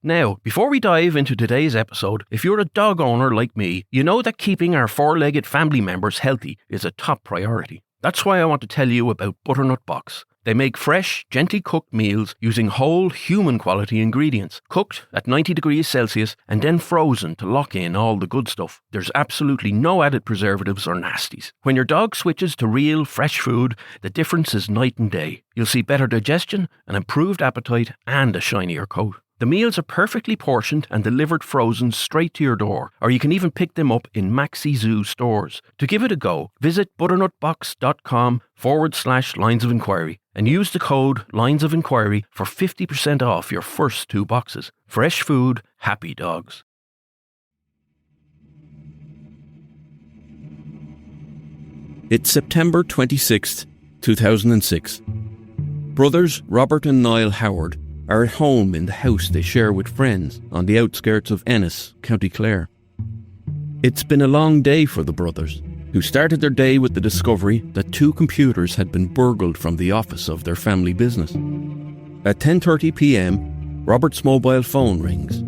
Now, before we dive into today's episode, if you're a dog owner like me, you know that keeping our four-legged family members healthy is a top priority. That's why I want to tell you about Butternut Box. They make fresh, gently cooked meals using whole, human-quality ingredients, cooked at 90 degrees Celsius and then frozen to lock in all the good stuff. There's absolutely no added preservatives or nasties. When your dog switches to real, fresh food, the difference is night and day. You'll see better digestion, an improved appetite, and a shinier coat. The meals are perfectly portioned and delivered frozen straight to your door, or you can even pick them up in Maxi Zoo stores. To give it a go, visit butternutbox.com/Lines of Enquiry and use the code Lines of Enquiry for 50% off your first 2 boxes. Fresh food, happy dogs. It's September 26th, 2006. Brothers Robert and Niall Howard are at home in the house they share with friends on the outskirts of Ennis, County Clare. It's been a long day for the brothers, who started their day with the discovery that 2 computers had been burgled from the office of their family business. At 10:30 p.m, Robert's mobile phone rings.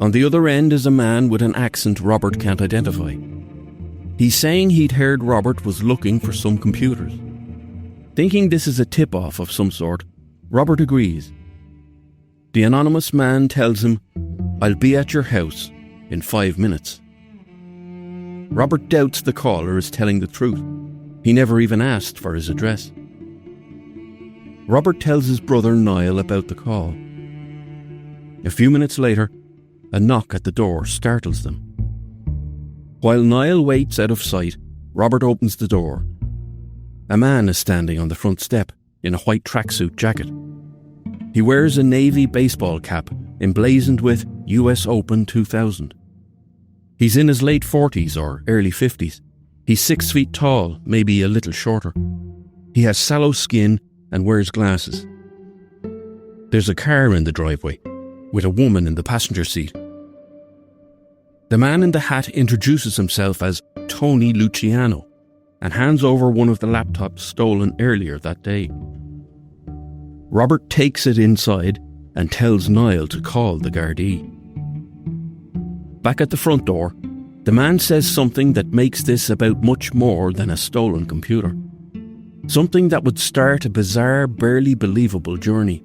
On the other end is a man with an accent Robert can't identify. He's saying he'd heard Robert was looking for some computers. Thinking this is a tip-off of some sort, Robert agrees. The anonymous man tells him, "I'll be at your house in 5 minutes." Robert doubts the caller is telling the truth. He never even asked for his address. Robert tells his brother Niall about the call. A few minutes later, a knock at the door startles them. While Niall waits out of sight, Robert opens the door. A man is standing on the front step in a white tracksuit jacket. He wears a navy baseball cap emblazoned with US Open 2000. He's in his late 40s or early 50s. He's 6 feet tall, maybe a little shorter. He has sallow skin and wears glasses. There's a car in the driveway, with a woman in the passenger seat. The man in the hat introduces himself as Tony Luciano and hands over one of the laptops stolen earlier that day. Robert takes it inside and tells Niall to call the Gardaí. Back at the front door, the man says something that makes this about much more than a stolen computer. Something that would start a bizarre, barely believable journey.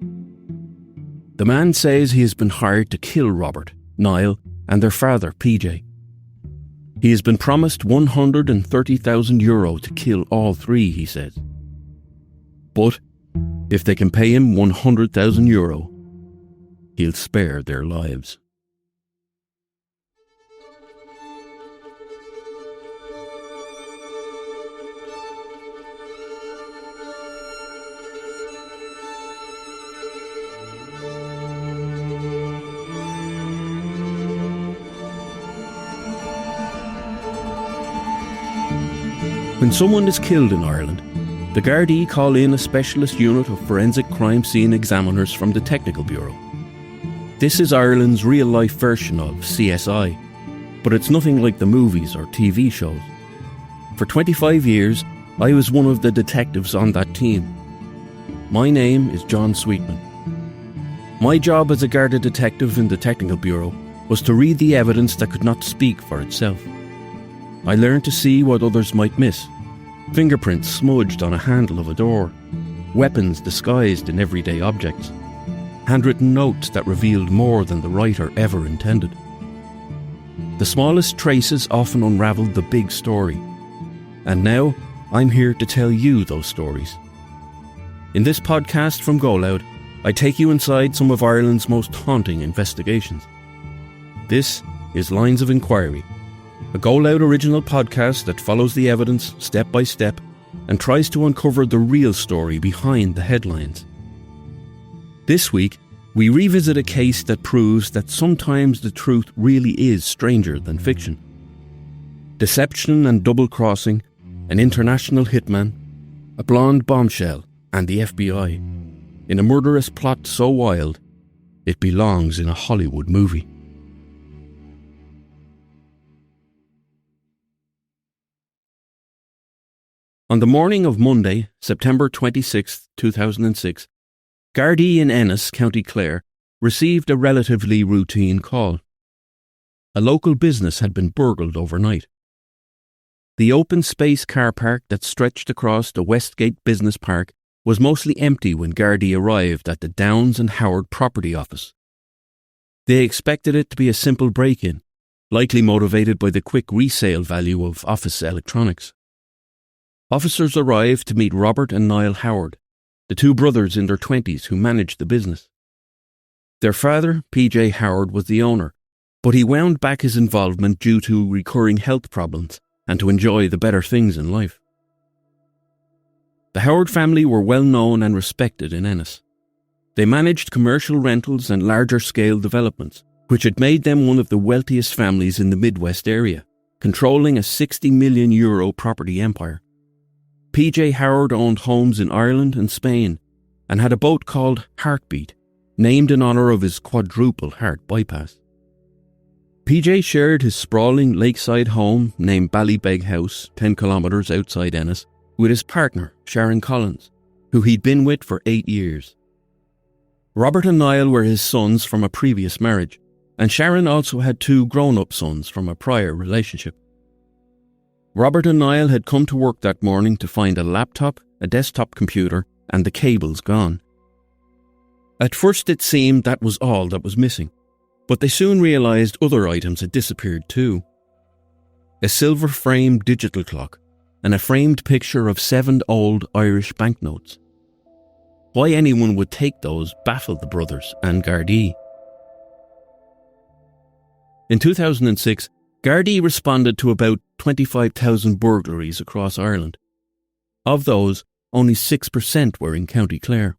The man says he has been hired to kill Robert, Niall, and their father, PJ. He has been promised €130,000 to kill all 3, he says. But if they can pay him €100,000, he'll spare their lives. When someone is killed in Ireland, the Gardaí call in a specialist unit of forensic crime scene examiners from the Technical Bureau. This is Ireland's real-life version of CSI, but it's nothing like the movies or TV shows. For 25 years, I was one of the detectives on that team. My name is John Sweetman. My job as a Garda detective in the Technical Bureau was to read the evidence that could not speak for itself. I learned to see what others might miss. Fingerprints smudged on a handle of a door, weapons disguised in everyday objects, handwritten notes that revealed more than the writer ever intended. The smallest traces often unravelled the big story. And now, I'm here to tell you those stories. In this podcast from GoLoud, I take you inside some of Ireland's most haunting investigations. This is Lines of Enquiry, a GoLoud original podcast that follows the evidence step by step and tries to uncover the real story behind the headlines. This week, we revisit a case that proves that sometimes the truth really is stranger than fiction. Deception and double-crossing, an international hitman, a blonde bombshell, and the FBI, in a murderous plot so wild, it belongs in a Hollywood movie. On the morning of Monday, September 26, 2006, Gardaí in Ennis, County Clare, received a relatively routine call. A local business had been burgled overnight. The open space car park that stretched across the Westgate Business Park was mostly empty when Gardaí arrived at the Downes and Howard property office. They expected it to be a simple break-in, likely motivated by the quick resale value of office electronics. Officers arrived to meet Robert and Niall Howard, the two brothers in their 20s who managed the business. Their father, P.J. Howard, was the owner, but he wound back his involvement due to recurring health problems and to enjoy the better things in life. The Howard family were well known and respected in Ennis. They managed commercial rentals and larger-scale developments, which had made them one of the wealthiest families in the Midwest area, controlling a €60 million property empire. P.J. Howard owned homes in Ireland and Spain and had a boat called Heartbeat, named in honour of his quadruple heart bypass. P.J. shared his sprawling lakeside home named Ballybeg House, 10 kilometres outside Ennis, with his partner, Sharon Collins, who he'd been with for 8 years. Robert and Niall were his sons from a previous marriage, and Sharon also had 2 grown-up sons from a prior relationship. Robert and Niall had come to work that morning to find a laptop, a desktop computer, and the cables gone. At first it seemed that was all that was missing, but they soon realised other items had disappeared too. A silver-framed digital clock and a framed picture of 7 old Irish banknotes. Why anyone would take those baffled the brothers and Gardaí. In 2006, Gardaí responded to about 25,000 burglaries across Ireland. Of those, only 6% were in County Clare.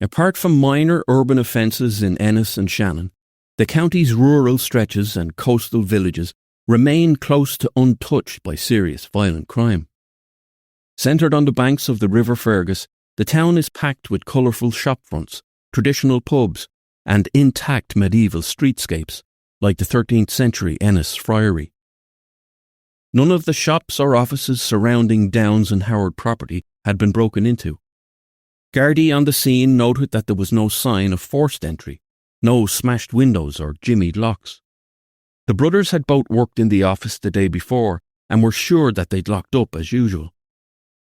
Apart from minor urban offences in Ennis and Shannon, the county's rural stretches and coastal villages remain close to untouched by serious violent crime. Centred on the banks of the River Fergus, the town is packed with colourful shopfronts, traditional pubs, and intact medieval streetscapes, like the 13th century Ennis Friary. None of the shops or offices surrounding Downes and Howard property had been broken into. Gardaí on the scene noted that there was no sign of forced entry, no smashed windows or jimmied locks. The brothers had both worked in the office the day before and were sure that they'd locked up as usual.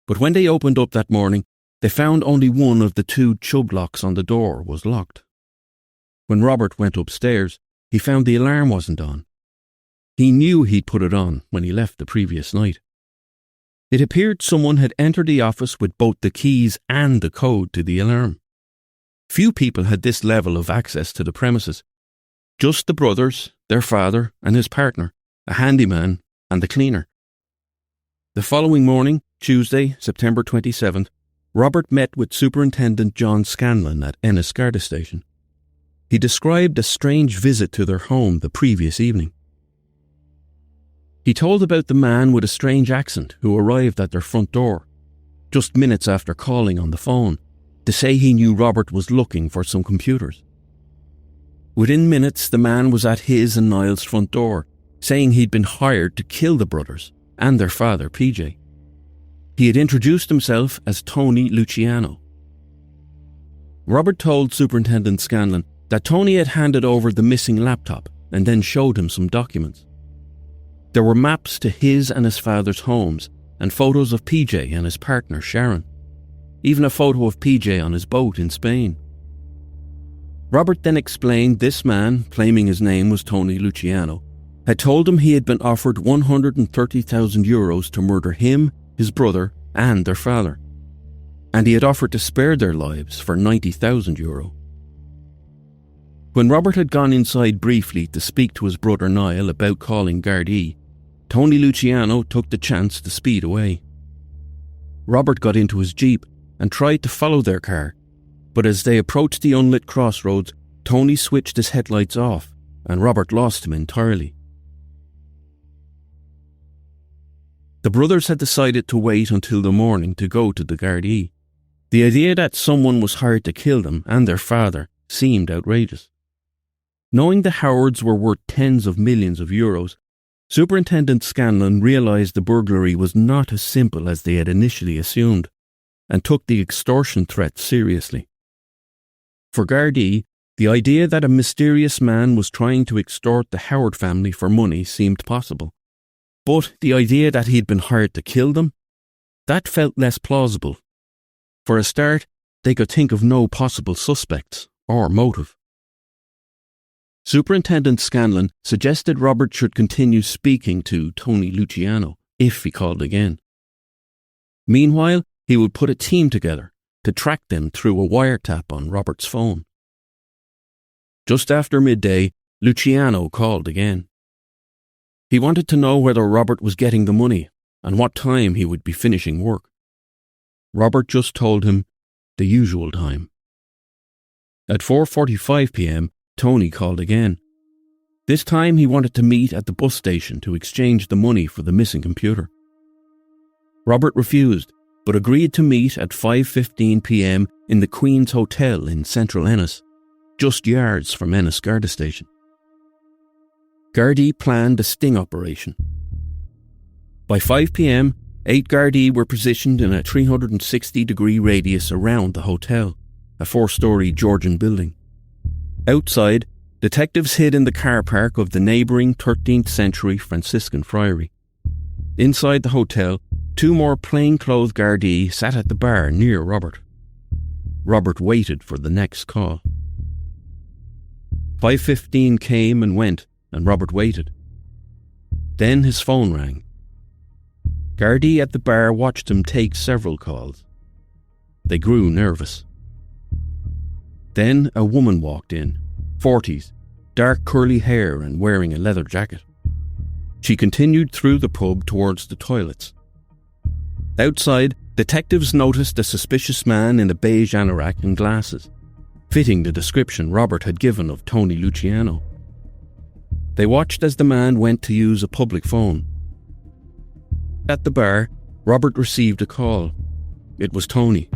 But when they opened up that morning, they found only one of the 2 chub locks on the door was locked. When Robert went upstairs, he found the alarm wasn't on. He knew he'd put it on when he left the previous night. It appeared someone had entered the office with both the keys and the code to the alarm. Few people had this level of access to the premises. Just the brothers, their father and his partner, a handyman and the cleaner. The following morning, Tuesday, September 27th, Robert met with Superintendent John Scanlon at Ennis Garda Station. He described a strange visit to their home the previous evening. He told about the man with a strange accent who arrived at their front door, just minutes after calling on the phone, to say he knew Robert was looking for some computers. Within minutes, the man was at his and Niall's front door, saying he'd been hired to kill the brothers and their father, PJ. He had introduced himself as Tony Luciano. Robert told Superintendent Scanlon that Tony had handed over the missing laptop and then showed him some documents. There were maps to his and his father's homes and photos of PJ and his partner Sharon. Even a photo of PJ on his boat in Spain. Robert then explained this man, claiming his name was Tony Luciano, had told him he had been offered €130,000 to murder him, his brother and their father, and he had offered to spare their lives for €90,000. When Robert had gone inside briefly to speak to his brother Niall about calling Gardaí, Tony Luciano took the chance to speed away. Robert got into his jeep and tried to follow their car, but as they approached the unlit crossroads, Tony switched his headlights off and Robert lost him entirely. The brothers had decided to wait until the morning to go to the Gardaí. The idea that someone was hired to kill them and their father seemed outrageous. Knowing the Howards were worth tens of millions of euros, Superintendent Scanlon realised the burglary was not as simple as they had initially assumed, and took the extortion threat seriously. For Gardaí, The idea that a mysterious man was trying to extort the Howard family for money seemed possible. But the idea that he'd been hired to kill them? That felt less plausible. For a start, they could think of no possible suspects or motive. Superintendent Scanlon suggested Robert should continue speaking to Tony Luciano if he called again. Meanwhile, he would put a team together to track them through a wiretap on Robert's phone. Just after midday, Luciano called again. He wanted to know whether Robert was getting the money and what time he would be finishing work. Robert just told him the usual time. At 4:45 p.m, Tony called again. This time he wanted to meet at the bus station to exchange the money for the missing computer. Robert refused, but agreed to meet at 5:15 p.m. in the Queen's Hotel in central Ennis, just yards from Ennis Garda station. Gardaí planned a sting operation. By 5 p.m, 8 Gardaí were positioned in a 360-degree radius around the hotel, a 4-storey Georgian building. Outside, detectives hid in the car park of the neighbouring 13th century Franciscan friary. Inside the hotel, 2 more plainclothes Gardaí sat at the bar near Robert. Robert waited for the next call. 5:15 came and went, and Robert waited. Then his phone rang. Gardaí at the bar watched him take several calls. They grew nervous. Then a woman walked in, 40s, dark curly hair and wearing a leather jacket. She continued through the pub towards the toilets. Outside, detectives noticed a suspicious man in a beige anorak and glasses, fitting the description Robert had given of Tony Luciano. They watched as the man went to use a public phone. At the bar, Robert received a call. It was Tony.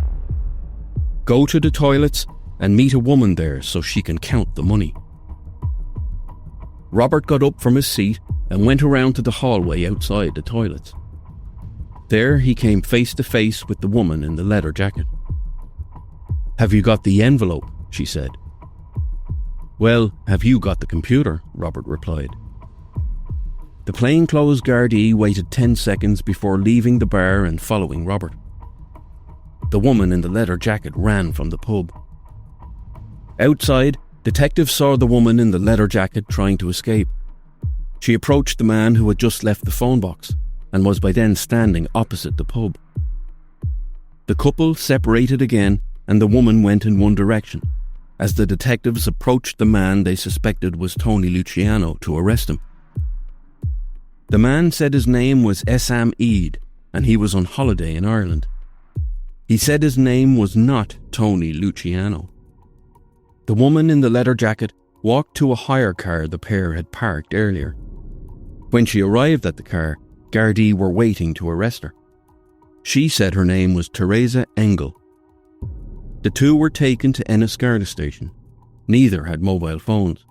Go to the toilets and meet a woman there so she can count the money. Robert got up from his seat and went around to the hallway outside the toilets. There he came face to face with the woman in the leather jacket. "Have you got the envelope?" she said. "Well, have you got the computer?" Robert replied. The plainclothes Gardaí waited 10 seconds before leaving the bar and following Robert. The woman in the leather jacket ran from the pub. Outside, detectives saw the woman in the leather jacket trying to escape. She approached the man who had just left the phone box and was by then standing opposite the pub. The couple separated again and the woman went in one direction as the detectives approached the man they suspected was Tony Luciano to arrest him. The man said his name was Essam Eid and he was on holiday in Ireland. He said his name was not Tony Luciano. The woman in the leather jacket walked to a hire car the pair had parked earlier. When she arrived at the car, Gardaí were waiting to arrest her. She said her name was Teresa Engel. The two were taken to Ennis Garda station. Neither had mobile phones.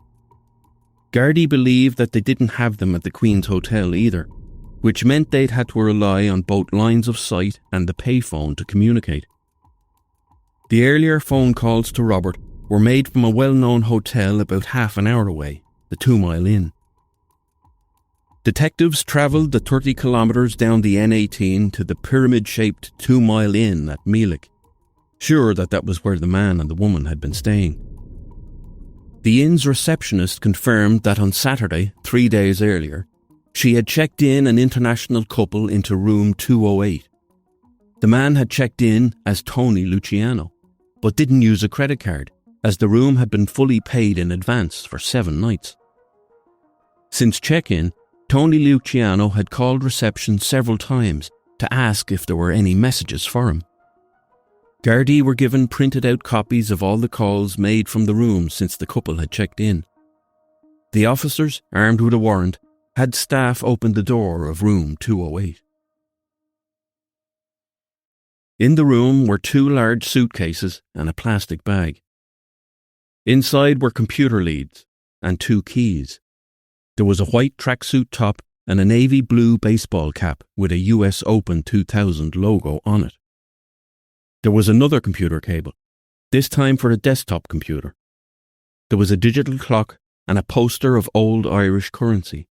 Gardaí believed that they didn't have them at the Queen's Hotel either, which meant they'd had to rely on both lines of sight and the payphone to communicate. The earlier phone calls to Robert were made from a well-known hotel about half an hour away, the 2 Mile Inn. Detectives travelled the 30 kilometres down the N18 to the pyramid-shaped 2 Mile Inn at Meelick, sure that was where the man and the woman had been staying. The inn's receptionist confirmed that on Saturday, 3 days earlier, she had checked in an international couple into room 208. The man had checked in as Tony Luciano, but didn't use a credit card, as the room had been fully paid in advance for 7 nights. Since check-in, Tony Luciano had called reception several times to ask if there were any messages for him. Gardaí were given printed out copies of all the calls made from the room since the couple had checked in. The officers, armed with a warrant, had staff open the door of room 208. In the room were 2 large suitcases and a plastic bag. Inside were computer leads and 2 keys. There was a white tracksuit top and a navy blue baseball cap with a US Open 2000 logo on it. There was another computer cable, this time for a desktop computer. There was a digital clock and a poster of old Irish currency.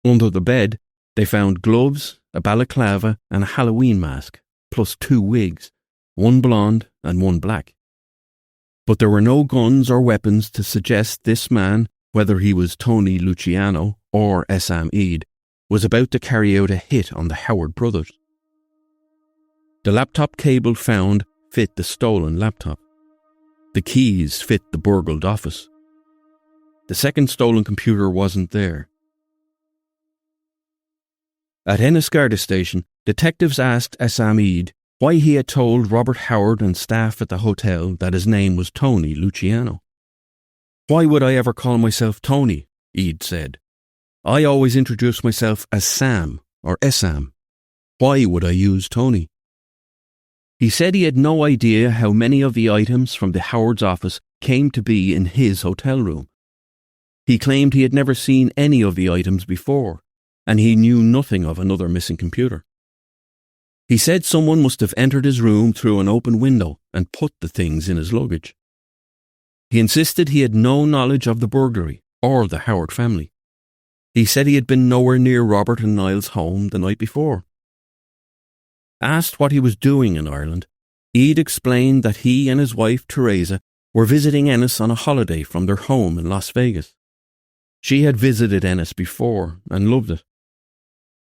Under the bed, they found gloves, a balaclava and a Halloween mask, plus 2 wigs, one blonde and one black. But there were no guns or weapons to suggest this man, whether he was Tony Luciano or Essam Eid, was about to carry out a hit on the Howard brothers. The laptop cable found fit the stolen laptop. The keys fit the burgled office. The second stolen computer wasn't there. At Ennis Garda station, detectives asked Essam Eid why he had told Robert Howard and staff at the hotel that his name was Tony Luciano. "Why would I ever call myself Tony?" Eid said. "I always introduce myself as Sam or Essam. Why would I use Tony?" He said he had no idea how many of the items from the Howard's office came to be in his hotel room. He claimed he had never seen any of the items before, and he knew nothing of another missing computer. He said someone must have entered his room through an open window and put the things in his luggage. He insisted he had no knowledge of the burglary or the Howard family. He said he had been nowhere near Robert and Niall's home the night before. Asked what he was doing in Ireland, Eid explained that he and his wife Teresa were visiting Ennis on a holiday from their home in Las Vegas. She had visited Ennis before and loved it.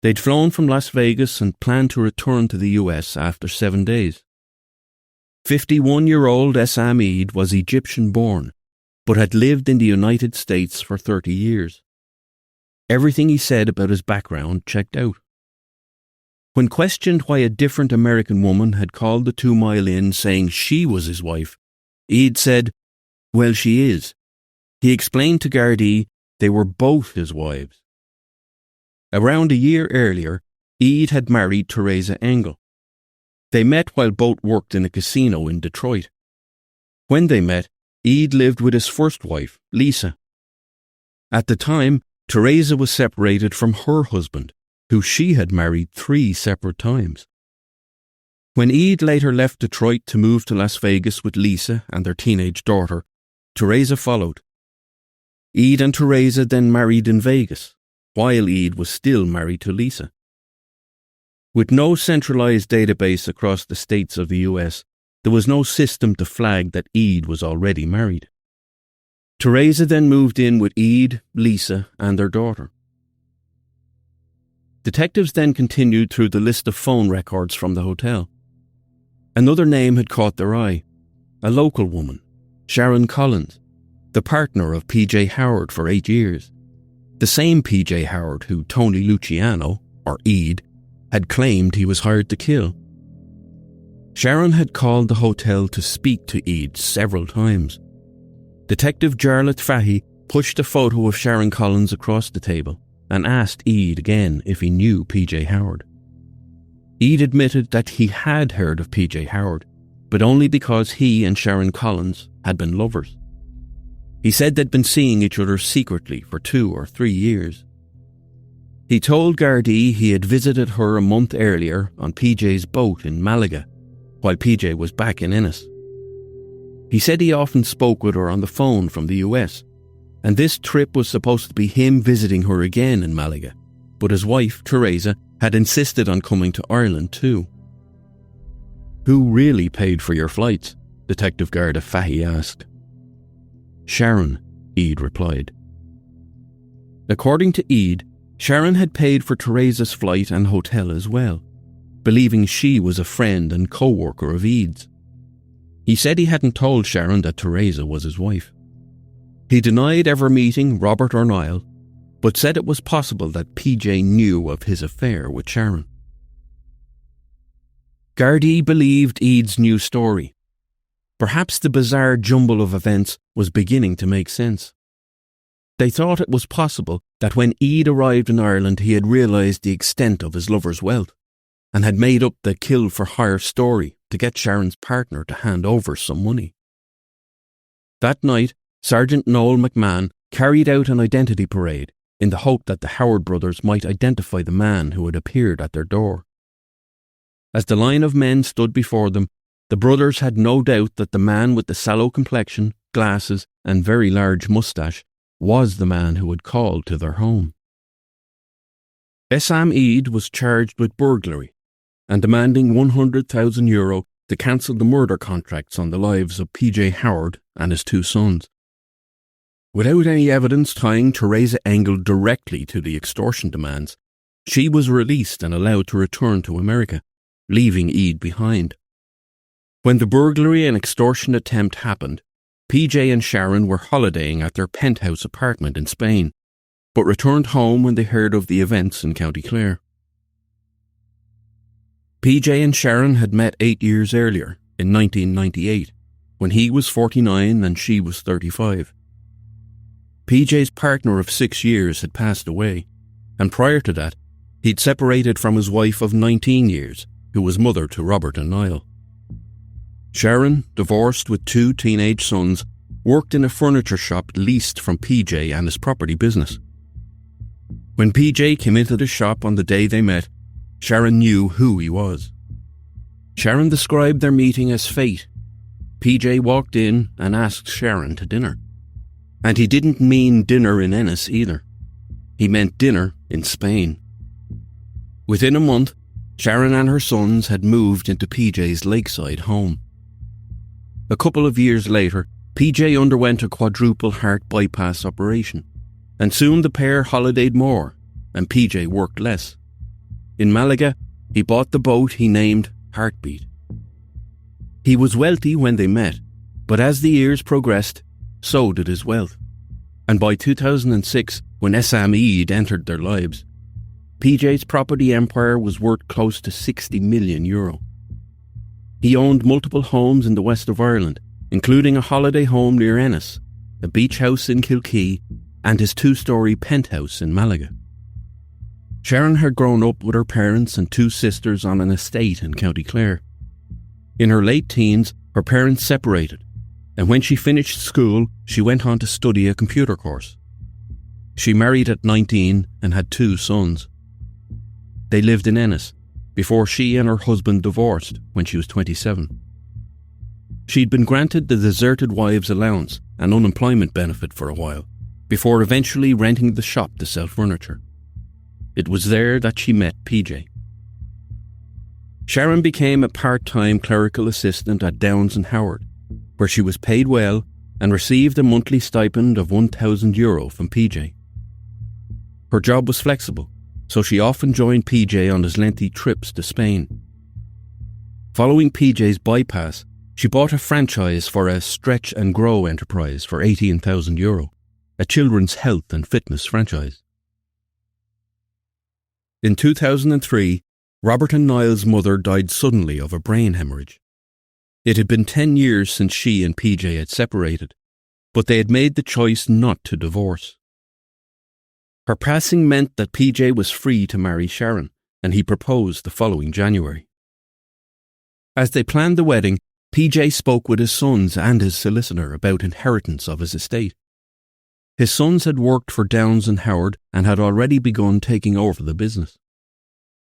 They'd flown from Las Vegas and planned to return to the US after 7 days. 51-year-old Essam Eid was Egyptian-born, but had lived in the United States for 30 years. Everything he said about his background checked out. When questioned why a different American woman had called the 2 Mile Inn saying she was his wife, Eid said, "Well, she is." He explained to Gardaí they were both his wives. Around a year earlier, Eid had married Teresa Engel. They met while both worked in a casino in Detroit. When they met, Eid lived with his first wife, Lisa. At the time, Teresa was separated from her husband, who she had married 3 separate times. When Eid later left Detroit to move to Las Vegas with Lisa and their teenage daughter, Teresa followed. Eid and Teresa then married in Vegas, while Eid was still married to Lisa. With no centralised database across the states of the US, there was no system to flag that Eid was already married. Teresa then moved in with Eid, Lisa and their daughter. Detectives then continued through the list of phone records from the hotel. Another name had caught their eye, a local woman, Sharon Collins, the partner of P.J. Howard for 8 years. The same P.J. Howard who Tony Luciano, or Eid, had claimed he was hired to kill. Sharon had called the hotel to speak to Eid several times. Detective Jarlath Fahy pushed a photo of Sharon Collins across the table and asked Eid again if he knew P.J. Howard. Eid admitted that he had heard of P.J. Howard, but only because he and Sharon Collins had been lovers. He said they'd been seeing each other secretly for 2 or 3 years. He told Gardaí he had visited her a month earlier on PJ's boat in Malaga, while PJ was back in Ennis. He said he often spoke with her on the phone from the US, and this trip was supposed to be him visiting her again in Malaga, but his wife, Teresa, had insisted on coming to Ireland too. "Who really paid for your flights?" Detective Garda Fahy asked. "Sharon," Eid replied. According to Eid, Sharon had paid for Teresa's flight and hotel as well, believing she was a friend and co-worker of Eid's. He said he hadn't told Sharon that Teresa was his wife. He denied ever meeting Robert or Niall, but said it was possible that PJ knew of his affair with Sharon. Gardaí believed Eid's new story. Perhaps the bizarre jumble of events was beginning to make sense. They thought it was possible that when Eid arrived in Ireland he had realised the extent of his lover's wealth and had made up the kill-for-hire story to get Sharon's partner to hand over some money. That night, Sergeant Noel McMahon carried out an identity parade in the hope that the Howard brothers might identify the man who had appeared at their door. As the line of men stood before them, the brothers had no doubt that the man with the sallow complexion, glasses and very large moustache, was the man who had called to their home. Eoin was charged with burglary and demanding €100,000 to cancel the murder contracts on the lives of PJ Howard and his two sons. Without any evidence tying Theresa Engel directly to the extortion demands, she was released and allowed to return to America, leaving Eid behind. When the burglary and extortion attempt happened, PJ and Sharon were holidaying at their penthouse apartment in Spain, but returned home when they heard of the events in County Clare. PJ and Sharon had met 8 years earlier, in 1998, when he was 49 and she was 35. PJ's partner of 6 years had passed away, and prior to that, he'd separated from his wife of 19 years, who was mother to Robert and Niall. Sharon, divorced with 2 teenage sons, worked in a furniture shop leased from PJ and his property business. When PJ came into the shop on the day they met, Sharon knew who he was. Sharon described their meeting as fate. PJ walked in and asked Sharon to dinner. And he didn't mean dinner in Ennis either. He meant dinner in Spain. Within a month, Sharon and her sons had moved into PJ's lakeside home. A couple of years later, PJ underwent a quadruple heart bypass operation, and soon the pair holidayed more, and PJ worked less. In Malaga, he bought the boat he named Heartbeat. He was wealthy when they met, but as the years progressed, so did his wealth. And by 2006, when Eoin entered their lives, PJ's property empire was worth close to €60 million. He owned multiple homes in the west of Ireland, including a holiday home near Ennis, a beach house in Kilkee, and his 2-story penthouse in Malaga. Sharon had grown up with her parents and 2 sisters on an estate in County Clare. In her late teens, her parents separated, and when she finished school, she went on to study a computer course. She married at 19 and had 2 sons. They lived in Ennis before she and her husband divorced when she was 27. She'd been granted the deserted wives allowance and unemployment benefit for a while, before eventually renting the shop to sell furniture. It was there that she met PJ. Sharon became a part-time clerical assistant at Downes and Howard, where she was paid well and received a monthly stipend of €1,000 from PJ. Her job was flexible, so she often joined PJ on his lengthy trips to Spain. Following PJ's bypass, she bought a franchise for a Stretch and Grow enterprise for €18,000, a children's health and fitness franchise. In 2003, Robert and Niall's mother died suddenly of a brain hemorrhage. It had been 10 years since she and PJ had separated, but they had made the choice not to divorce. Her passing meant that PJ was free to marry Sharon, and he proposed the following January. As they planned the wedding, PJ spoke with his sons and his solicitor about inheritance of his estate. His sons had worked for Downes and Howard and had already begun taking over the business.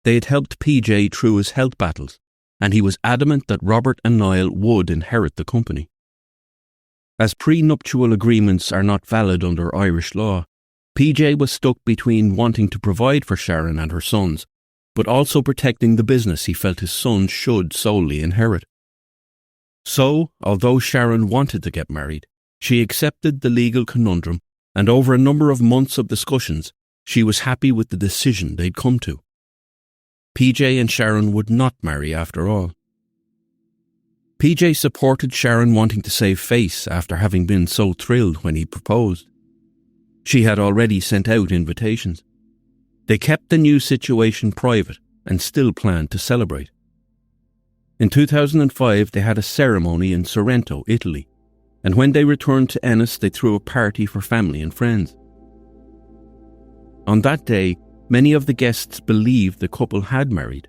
They had helped PJ through his health battles, and he was adamant that Robert and Niall would inherit the company. As prenuptial agreements are not valid under Irish law, PJ was stuck between wanting to provide for Sharon and her sons, but also protecting the business he felt his sons should solely inherit. So, although Sharon wanted to get married, she accepted the legal conundrum, and over a number of months of discussions, she was happy with the decision they'd come to. PJ and Sharon would not marry after all. PJ supported Sharon wanting to save face after having been so thrilled when he proposed. She had already sent out invitations. They kept the new situation private and still planned to celebrate. In 2005, they had a ceremony in Sorrento, Italy, and when they returned to Ennis, they threw a party for family and friends. On that day, many of the guests believed the couple had married.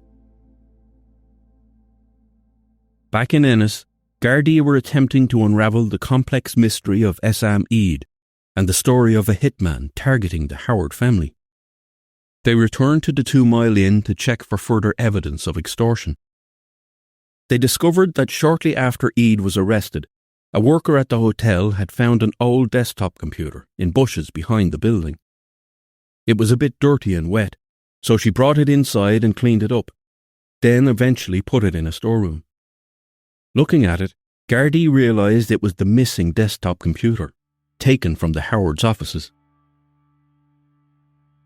Back in Ennis, Gardaí were attempting to unravel the complex mystery of Eoin and the story of a hitman targeting the Howard family. They returned to the 2 Mile Inn to check for further evidence of extortion. They discovered that shortly after Eid was arrested, a worker at the hotel had found an old desktop computer in bushes behind the building. It was a bit dirty and wet, so she brought it inside and cleaned it up, then eventually put it in a storeroom. Looking at it, Gardaí realised it was the missing desktop computer, taken from the Howards' offices.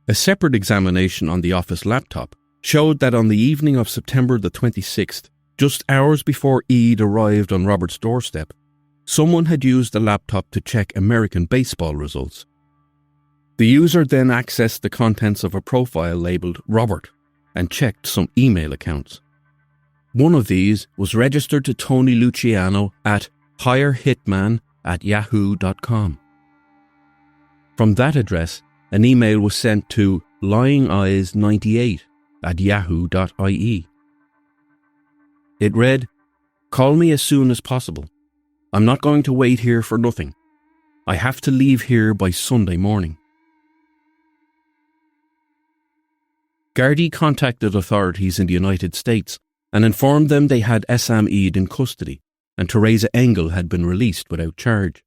A separate examination on the office laptop showed that on the evening of September the 26th, just hours before Eid arrived on Robert's doorstep, someone had used the laptop to check American baseball results. The user then accessed the contents of a profile labelled Robert and checked some email accounts. One of these was registered to Tony Luciano at hirehitman@yahoo.com. From that address, an email was sent to lyingeyes98@yahoo.ie. It read, "Call me as soon as possible. I'm not going to wait here for nothing. I have to leave here by Sunday morning." Gardaí contacted authorities in the United States and informed them they had Essam Eid in custody and Theresa Engel had been released without charge.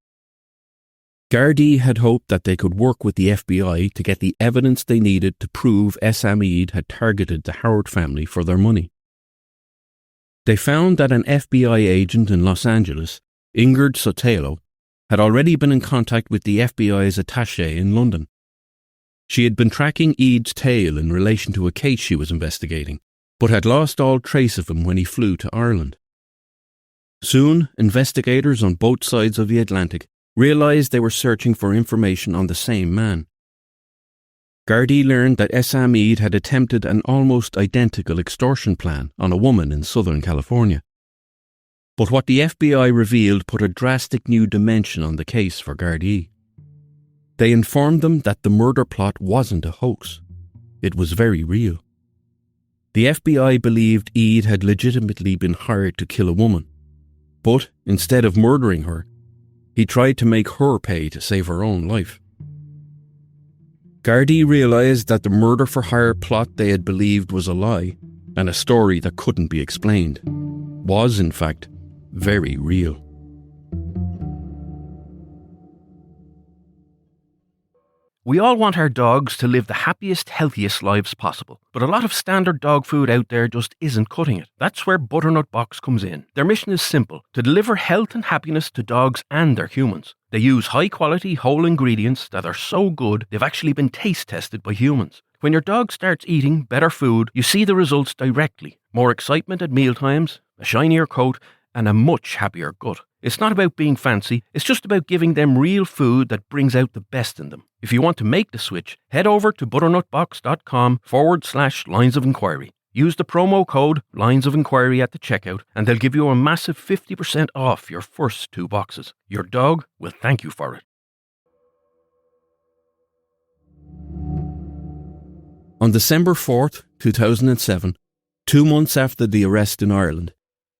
Gardaí had hoped that they could work with the FBI to get the evidence they needed to prove Essam Eid had targeted the Howard family for their money. They found that an FBI agent in Los Angeles, Ingrid Sotelo, had already been in contact with the FBI's attaché in London. She had been tracking Eid's tail in relation to a case she was investigating, but had lost all trace of him when he flew to Ireland. Soon, investigators on both sides of the Atlantic realised they were searching for information on the same man. Gardaí learned that Essam Eid had attempted an almost identical extortion plan on a woman in Southern California. But what the FBI revealed put a drastic new dimension on the case for Gardaí. They informed them that the murder plot wasn't a hoax. It was very real. The FBI believed Eid had legitimately been hired to kill a woman, but instead of murdering her, he tried to make her pay to save her own life. Gardaí realised that the murder-for-hire plot they had believed was a lie, and a story that couldn't be explained, was in fact very real. We all want our dogs to live the happiest, healthiest lives possible, but a lot of standard dog food out there just isn't cutting it. That's where Butternut Box comes in. Their mission is simple: to deliver health and happiness to dogs and their humans. They use high-quality, whole ingredients that are so good they've actually been taste-tested by humans. When your dog starts eating better food, you see the results directly. More excitement at mealtimes, a shinier coat, and a much happier gut. It's not about being fancy, it's just about giving them real food that brings out the best in them. If you want to make the switch, head over to butternutbox.com/lines of enquiry. Use the promo code Lines of Enquiry at the checkout and they'll give you a massive 50% off your first 2 boxes. Your dog will thank you for it. On December 4th, 2007, 2 months after the arrest in Ireland,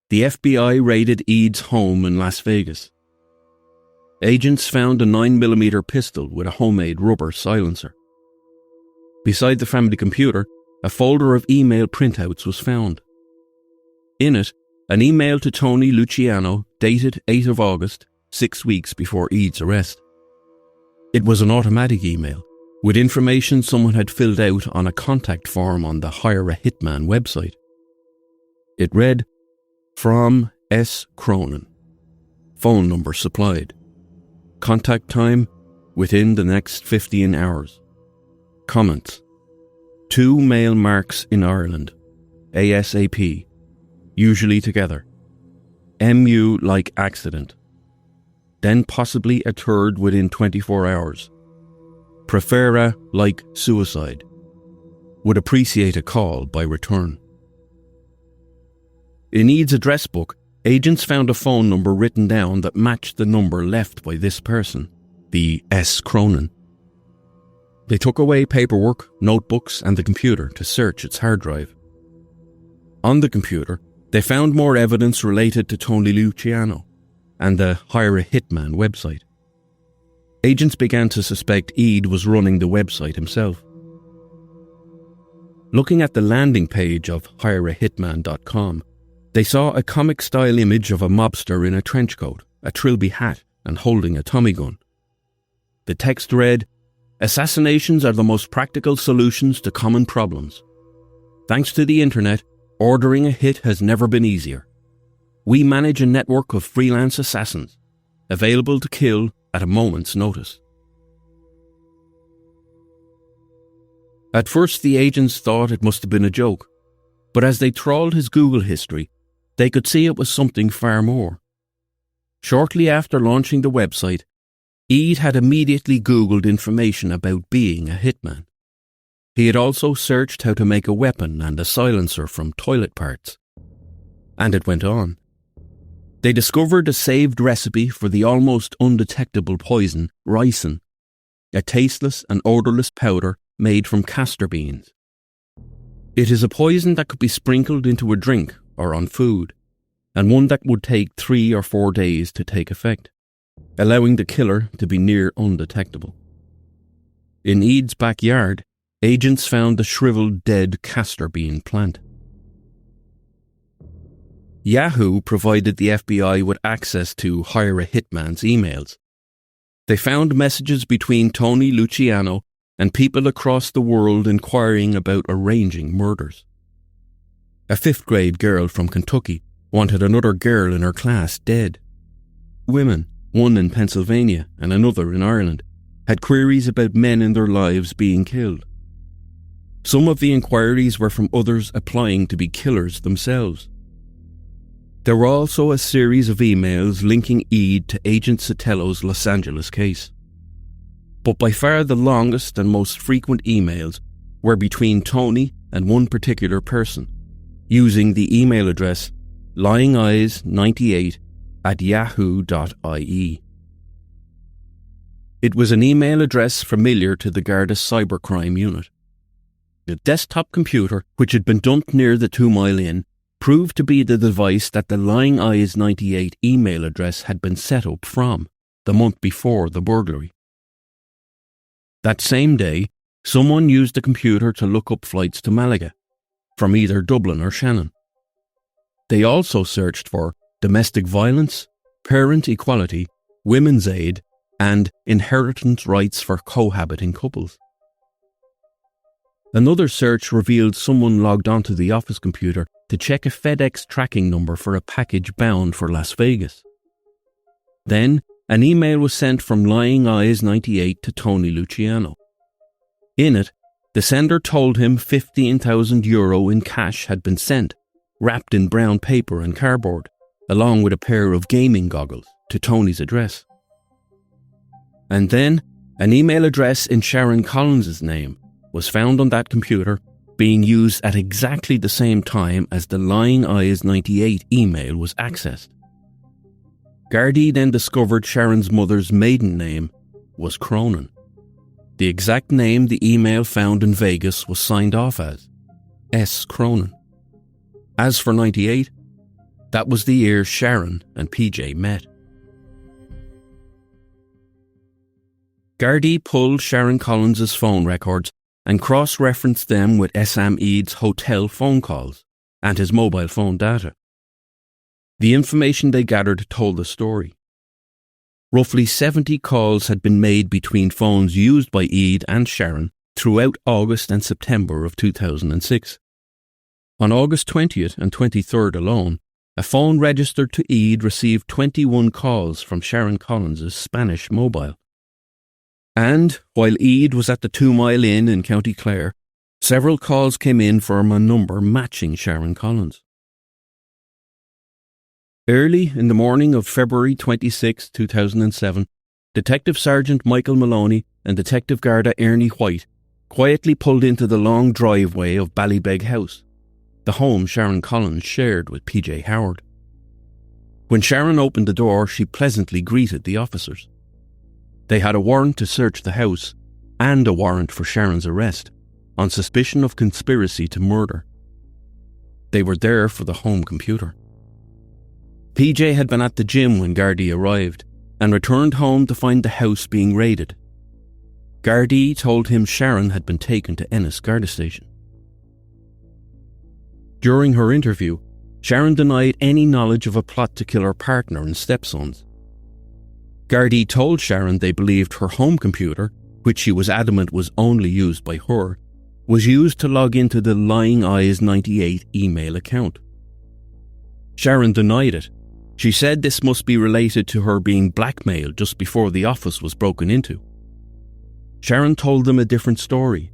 the FBI raided Eid's home in Las Vegas. Agents found a 9mm pistol with a homemade rubber silencer. Beside the family computer, a folder of email printouts was found. In it, an email to Tony Luciano dated 8th of August, 6 weeks before Eid's arrest. It was an automatic email, with information someone had filled out on a contact form on the Hire a Hitman website. It read, "From S. Cronin. Phone number supplied. Contact time within the next 15 hours. Comments. 2 male marks in Ireland. ASAP. Usually together. MU like accident. Then possibly a third within 24 hours. Prefera like suicide. Would appreciate a call by return." In Eid's address book, agents found a phone number written down that matched the number left by this person, the S. Cronin. They took away paperwork, notebooks and the computer to search its hard drive. On the computer, they found more evidence related to Tony Luciano and the Hire a Hitman website. Agents began to suspect Eid was running the website himself. Looking at the landing page of hirehitman.com, they saw a comic-style image of a mobster in a trench coat, a trilby hat, and holding a Tommy gun. The text read, "Assassinations are the most practical solutions to common problems. Thanks to the internet, ordering a hit has never been easier. We manage a network of freelance assassins, available to kill at a moment's notice." At first, the agents thought it must have been a joke, but as they trawled his Google history, they could see it was something far more. Shortly after launching the website, Eid had immediately Googled information about being a hitman. He had also searched how to make a weapon and a silencer from toilet parts. And it went on. They discovered a saved recipe for the almost undetectable poison, Róisín, a tasteless and odourless powder made from castor beans. It is a poison that could be sprinkled into a drink or on food, and one that would take 3 or 4 days to take effect, allowing the killer to be near undetectable. In Eid's backyard, agents found the shriveled dead castor bean plant. Yahoo provided the FBI with access to Hire a Hitman's emails. They found messages between Tony Luciano and people across the world inquiring about arranging murders. A 5th grade girl from Kentucky wanted another girl in her class dead. Women, one in Pennsylvania and another in Ireland, had queries about men in their lives being killed. Some of the inquiries were from others applying to be killers themselves. There were also a series of emails linking Eid to Agent Sotelo Los Angeles case. But by far the longest and most frequent emails were between Tony and one particular person, using the email address lyingeyes98@yahoo.ie. It was an email address familiar to the Garda cybercrime unit. The desktop computer, which had been dumped near the 2 Mile Inn, proved to be the device that the lyingeyes98 email address had been set up from, the month before the burglary. That same day, someone used the computer to look up flights to Malaga, from either Dublin or Shannon. They also searched for domestic violence, parent equality, women's aid, and inheritance rights for cohabiting couples. Another search revealed someone logged onto the office computer to check a FedEx tracking number for a package bound for Las Vegas. Then, an email was sent from lyingeyes98 to Tony Luciano. In it, the sender told him €15,000 in cash had been sent, wrapped in brown paper and cardboard, along with a pair of gaming goggles, to Tony's address. And then, an email address in Sharon Collins' name was found on that computer, being used at exactly the same time as the lyingeyes98 email was accessed. Gardaí then discovered Sharon's mother's maiden name was Cronin. The exact name the email found in Vegas was signed off as S. Cronin. As for 98, that was the year Sharon and PJ met. Gardaí pulled Sharon Collins' phone records and cross-referenced them with Sam Eid's hotel phone calls and his mobile phone data. The information they gathered told the story. Roughly 70 calls had been made between phones used by Eid and Sharon throughout August and September of 2006. On August 20th and 23rd alone, a phone registered to Eid received 21 calls from Sharon Collins' Spanish mobile. And, while Eid was at the 2 Mile Inn in County Clare, several calls came in from a number matching Sharon Collins. Early in the morning of February 26, 2007, Detective Sergeant Michael Maloney and Detective Garda Ernie White quietly pulled into the long driveway of Ballybeg House, the home Sharon Collins shared with PJ Howard. When Sharon opened the door, she pleasantly greeted the officers. They had a warrant to search the house and a warrant for Sharon's arrest on suspicion of conspiracy to murder. They were there for the home computer. PJ had been at the gym when Gardaí arrived and returned home to find the house being raided. Gardaí told him Sharon had been taken to Ennis Garda Station. During her interview, Sharon denied any knowledge of a plot to kill her partner and stepsons, Gardaí told Sharon they believed her home computer, which she was adamant was only used by her, was used to log into the Lying Eyes 98 email account. Sharon denied it. She said this must be related to her being blackmailed just before the office was broken into. Sharon told them a different story.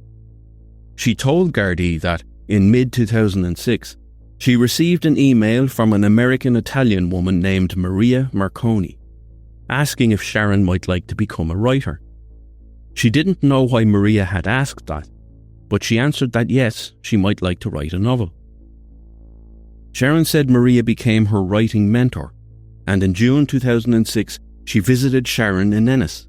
She told Gardaí that, in mid-2006, she received an email from an American-Italian woman named Maria Marconi, asking if Sharon might like to become a writer. She didn't know why Maria had asked that, but she answered that yes, she might like to write a novel. Sharon said Maria became her writing mentor, and in June 2006, she visited Sharon in Ennis.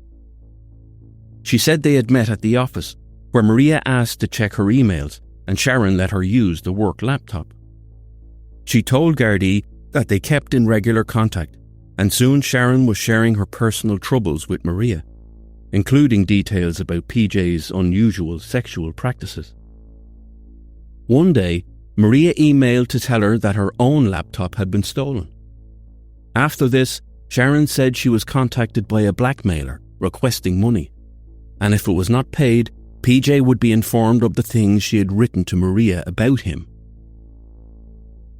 She said they had met at the office, where Maria asked to check her emails, and Sharon let her use the work laptop. She told Gardaí that they kept in regular contact, and soon Sharon was sharing her personal troubles with Maria, including details about PJ's unusual sexual practices. One day, Maria emailed to tell her that her own laptop had been stolen. After this, Sharon said she was contacted by a blackmailer requesting money, and if it was not paid, PJ would be informed of the things she had written to Maria about him.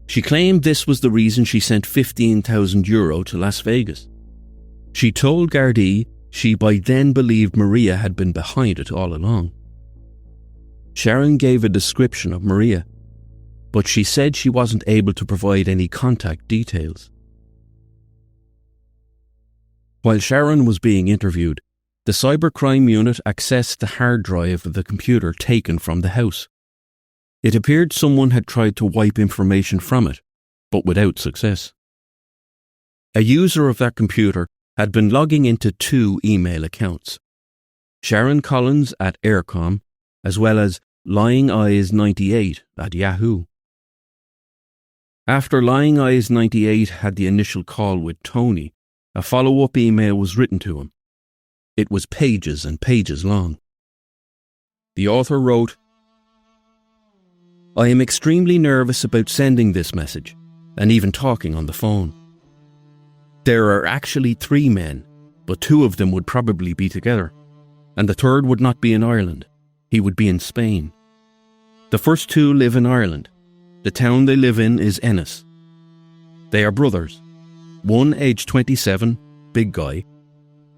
She claimed this was the reason she sent €15,000 to Las Vegas. She told Gardaí she by then believed Maria had been behind it all along. Sharon gave a description of Maria, but she said she wasn't able to provide any contact details. While Sharon was being interviewed, the cybercrime unit accessed the hard drive of the computer taken from the house. It appeared someone had tried to wipe information from it, but without success. A user of that computer had been logging into 2 email accounts, Sharon Collins at Aircom, as well as Lying Eyes 98 at Yahoo. After Lying Eyes 98 had the initial call with Tony, a follow-up email was written to him. It was pages and pages long. The author wrote, "I am extremely nervous about sending this message, and even talking on the phone. There are actually 3 men, but 2 of them would probably be together, and the third would not be in Ireland. He would be in Spain. The first 2 live in Ireland. The town they live in is Ennis. They are brothers, one aged 27, big guy,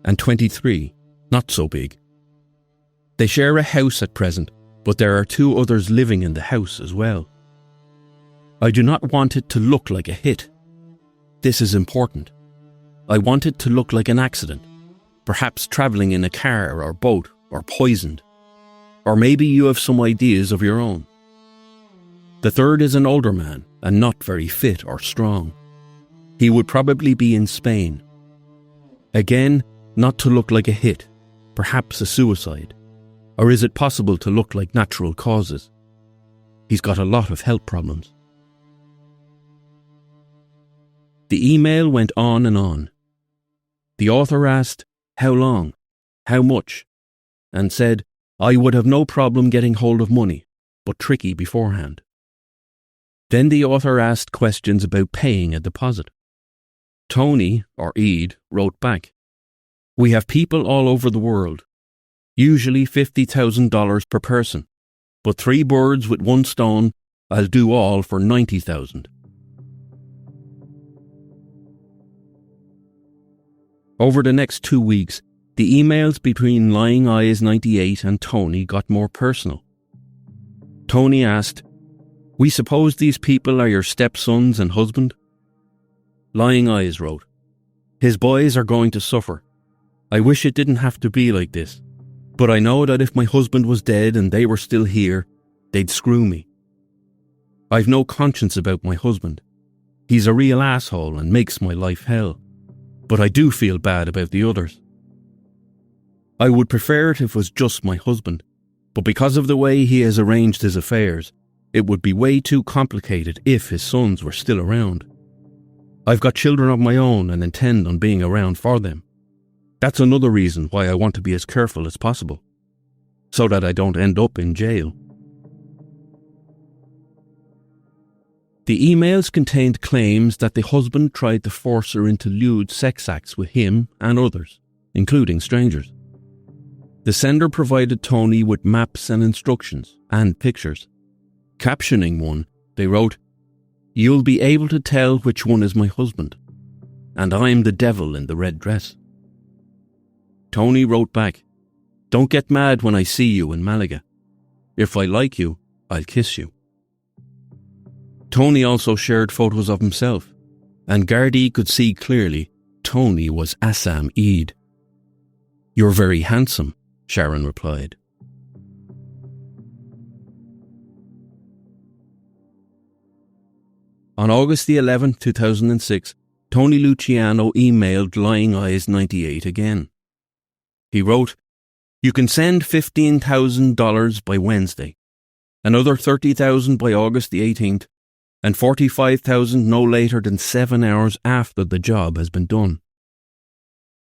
and 23, not so big. They share a house at present, but there are 2 others living in the house as well. I do not want it to look like a hit. This is important. I want it to look like an accident, perhaps travelling in a car or boat, or poisoned. Or maybe you have some ideas of your own. The third is an older man, and not very fit or strong. He would probably be in Spain. Again, not to look like a hit, perhaps a suicide. Or is it possible to look like natural causes? He's got a lot of health problems." The email went on and on. The author asked, how long, how much, and said, I would have no problem getting hold of money, but tricky beforehand. Then the author asked questions about paying a deposit. Tony, or Eid, wrote back, "We have people all over the world, usually $50,000 per person, but 3 birds with 1 stone, I'll do all for 90,000. Over the next 2 weeks, the emails between Lying Eyes 98 and Tony got more personal. Tony asked, "We suppose these people are your stepsons and husband?" Lying Eyes wrote, "His boys are going to suffer. I wish it didn't have to be like this, but I know that if my husband was dead and they were still here, they'd screw me. I've no conscience about my husband. He's a real asshole and makes my life hell. But I do feel bad about the others. I would prefer it if it was just my husband, but because of the way he has arranged his affairs, it would be way too complicated if his sons were still around. I've got children of my own and intend on being around for them. That's another reason why I want to be as careful as possible, so that I don't end up in jail." The emails contained claims that the husband tried to force her into lewd sex acts with him and others, including strangers. The sender provided Tony with maps and instructions and pictures. Captioning one, they wrote, "You'll be able to tell which one is my husband, and I'm the devil in the red dress." Tony wrote back, "Don't get mad when I see you in Malaga. If I like you, I'll kiss you." Tony also shared photos of himself, and Gardaí could see clearly Tony was Assam Eid. "You're very handsome," Sharon replied. On August the 11th, 2006, Tony Luciano emailed Lying Eyes 98 again. He wrote, "You can send $15,000 by Wednesday, another $30,000 by August the 18th, and $45,000 no later than 7 hours after the job has been done.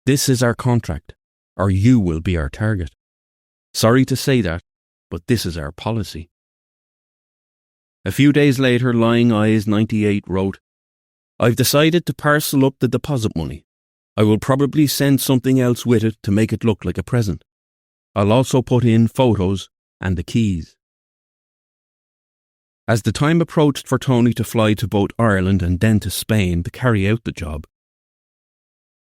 This is our contract, or you will be our target. Sorry to say that, but this is our policy." A few days later, Lying Eyes 98 wrote, "I've decided to parcel up the deposit money. I will probably send something else with it to make it look like a present. I'll also put in photos and the keys." As the time approached for Tony to fly to both Ireland and then to Spain to carry out the job,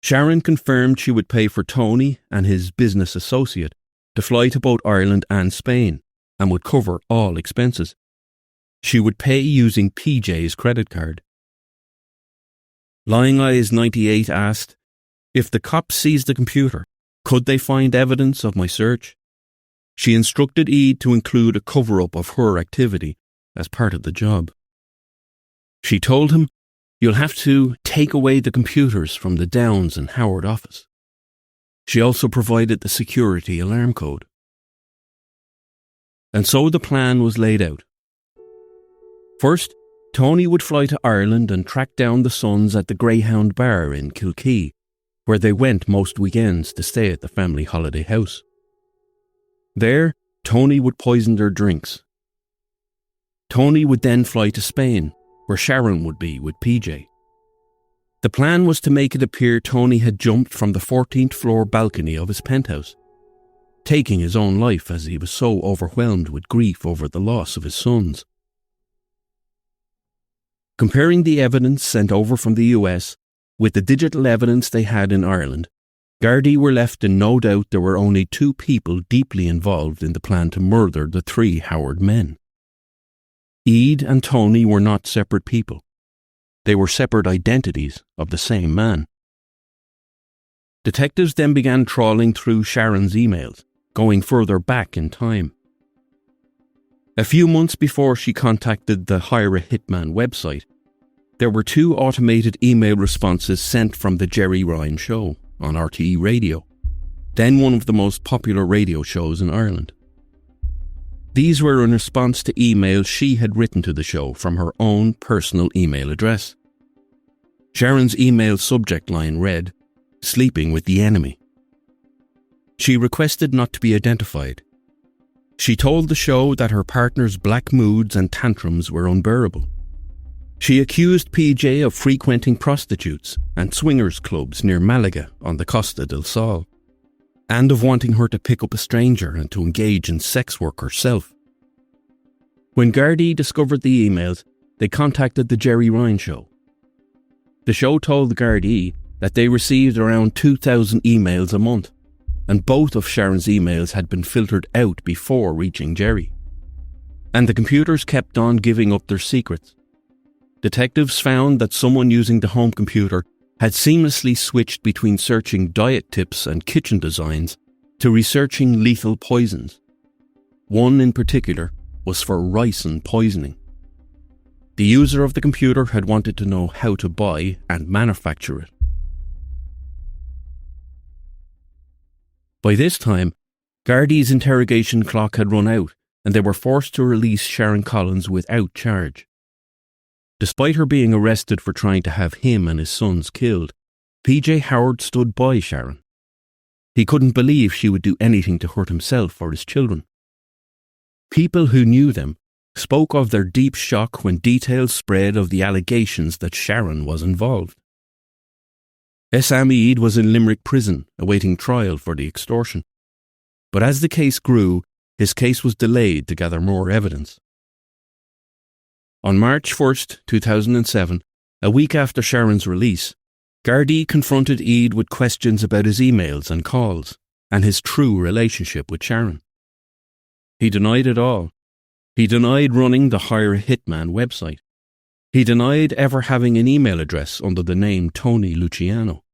Sharon confirmed she would pay for Tony and his business associate to fly to both Ireland and Spain and would cover all expenses. She would pay using PJ's credit card. Lying Eyes 98 asked, "If the cops seized the computer, could they find evidence of my search?" She instructed Eid to include a cover-up of her activity as part of the job. She told him, "You'll have to take away the computers from the Downs and Howard office." She also provided the security alarm code. And so the plan was laid out. First, Tony would fly to Ireland and track down the sons at the Greyhound Bar in Kilkee, where they went most weekends to stay at the family holiday house. There, Tony would poison their drinks. Tony would then fly to Spain, where Sharon would be with PJ. The plan was to make it appear Tony had jumped from the 14th floor balcony of his penthouse, taking his own life as he was so overwhelmed with grief over the loss of his sons. Comparing the evidence sent over from the US with the digital evidence they had in Ireland, Gardaí were left in no doubt there were only two people deeply involved in the plan to murder the three Howard men. Eid and Tony were not separate people. They were separate identities of the same man. Detectives then began trawling through Sharon's emails, going further back in time. A few months before she contacted the Hire a Hitman website, there were two automated email responses sent from the Jerry Ryan show on RTE Radio, then one of the most popular radio shows in Ireland. These were in response to emails she had written to the show from her own personal email address. Sharon's email subject line read, "Sleeping with the enemy." She requested not to be identified. She told the show that her partner's black moods and tantrums were unbearable. She accused PJ of frequenting prostitutes and swingers clubs near Malaga on the Costa del Sol, and of wanting her to pick up a stranger and to engage in sex work herself. When Gardaí discovered the emails, they contacted the Jerry Ryan show. The show told the Gardaí that they received around 2,000 emails a month, and both of Sharon's emails had been filtered out before reaching Jerry. And the computers kept on giving up their secrets. Detectives found that someone using the home computer had seamlessly switched between searching diet tips and kitchen designs to researching lethal poisons. One in particular was for ricin poisoning. The user of the computer had wanted to know how to buy and manufacture it. By this time, Gardaí's interrogation clock had run out and they were forced to release Sharon Collins without charge. Despite her being arrested for trying to have him and his sons killed, PJ Howard stood by Sharon. He couldn't believe she would do anything to hurt himself or his children. People who knew them spoke of their deep shock when details spread of the allegations that Sharon was involved. Eoin was in Limerick prison awaiting trial for the extortion. But as the case grew, his case was delayed to gather more evidence. On March 1st, 2007, a week after Sharon's release, Gardaí confronted Eid with questions about his emails and calls and his true relationship with Sharon. He denied it all. He denied running the Hire a Hitman website. He denied ever having an email address under the name Tony Luciano.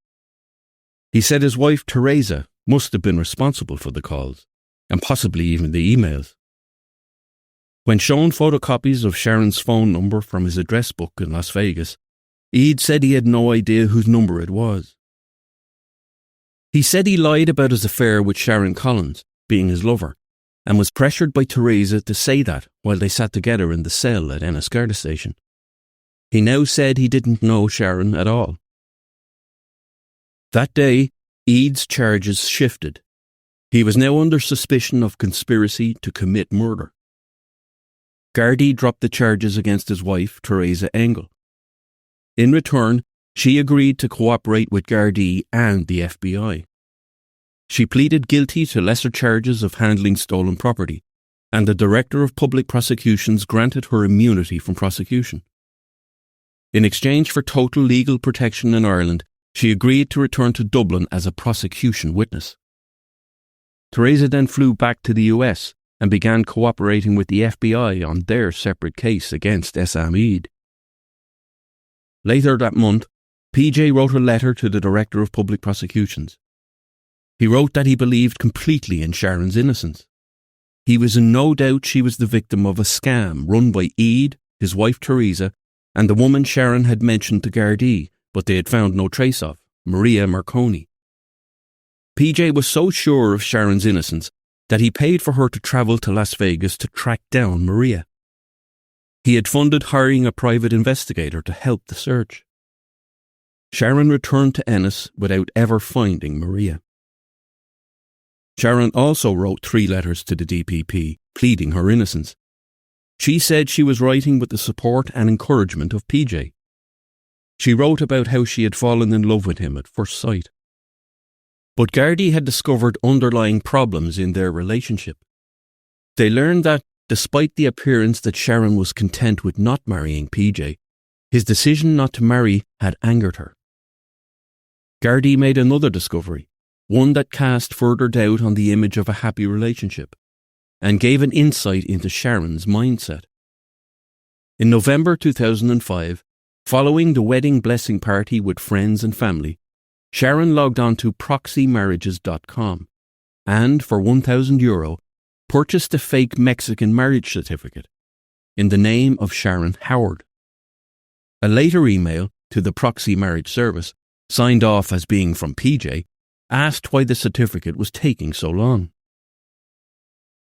He said his wife Teresa must have been responsible for the calls, and possibly even the emails. When shown photocopies of Sharon's phone number from his address book in Las Vegas, Eid said he had no idea whose number it was. He said he lied about his affair with Sharon Collins, being his lover, and was pressured by Teresa to say that while they sat together in the cell at Ennis Garda Station. He now said he didn't know Sharon at all. That day, Eid's charges shifted. He was now under suspicion of conspiracy to commit murder. Gardaí dropped the charges against his wife, Teresa Engel. In return, she agreed to cooperate with Gardaí and the FBI. She pleaded guilty to lesser charges of handling stolen property, and the Director of Public Prosecutions granted her immunity from prosecution. In exchange for total legal protection in Ireland, she agreed to return to Dublin as a prosecution witness. Teresa then flew back to the US and began cooperating with the FBI on their separate case against Eoin. Later that month, PJ wrote a letter to the Director of Public Prosecutions. He wrote that he believed completely in Sharon's innocence. He was in no doubt she was the victim of a scam run by Eid, his wife Teresa, and the woman Sharon had mentioned to Gardaí, but they had found no trace of, Maria Marconi. PJ was so sure of Sharon's innocence that he paid for her to travel to Las Vegas to track down Maria. He had funded hiring a private investigator to help the search. Sharon returned to Ennis without ever finding Maria. Sharon also wrote 3 letters to the DPP, pleading her innocence. She said she was writing with the support and encouragement of PJ. She wrote about how she had fallen in love with him at first sight. But Gardaí had discovered underlying problems in their relationship. They learned that, despite the appearance that Sharon was content with not marrying PJ, his decision not to marry had angered her. Gardaí made another discovery, one that cast further doubt on the image of a happy relationship, and gave an insight into Sharon's mindset. In November 2005, following the wedding blessing party with friends and family, Sharon logged on to proxymarriages.com and, for €1,000, purchased a fake Mexican marriage certificate in the name of Sharon Howard. A later email to the proxy marriage service, signed off as being from PJ, asked why the certificate was taking so long.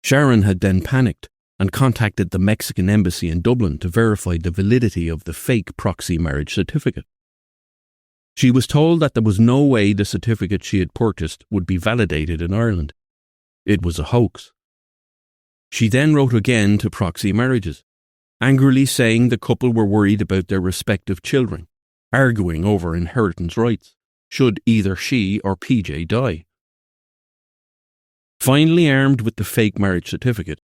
Sharon had then panicked and contacted the Mexican embassy in Dublin to verify the validity of the fake proxy marriage certificate. She was told that there was no way the certificate she had purchased would be validated in Ireland. It was a hoax. She then wrote again to Proxy Marriages, angrily saying the couple were worried about their respective children, arguing over inheritance rights, should either she or PJ die. Finally armed with the fake marriage certificate,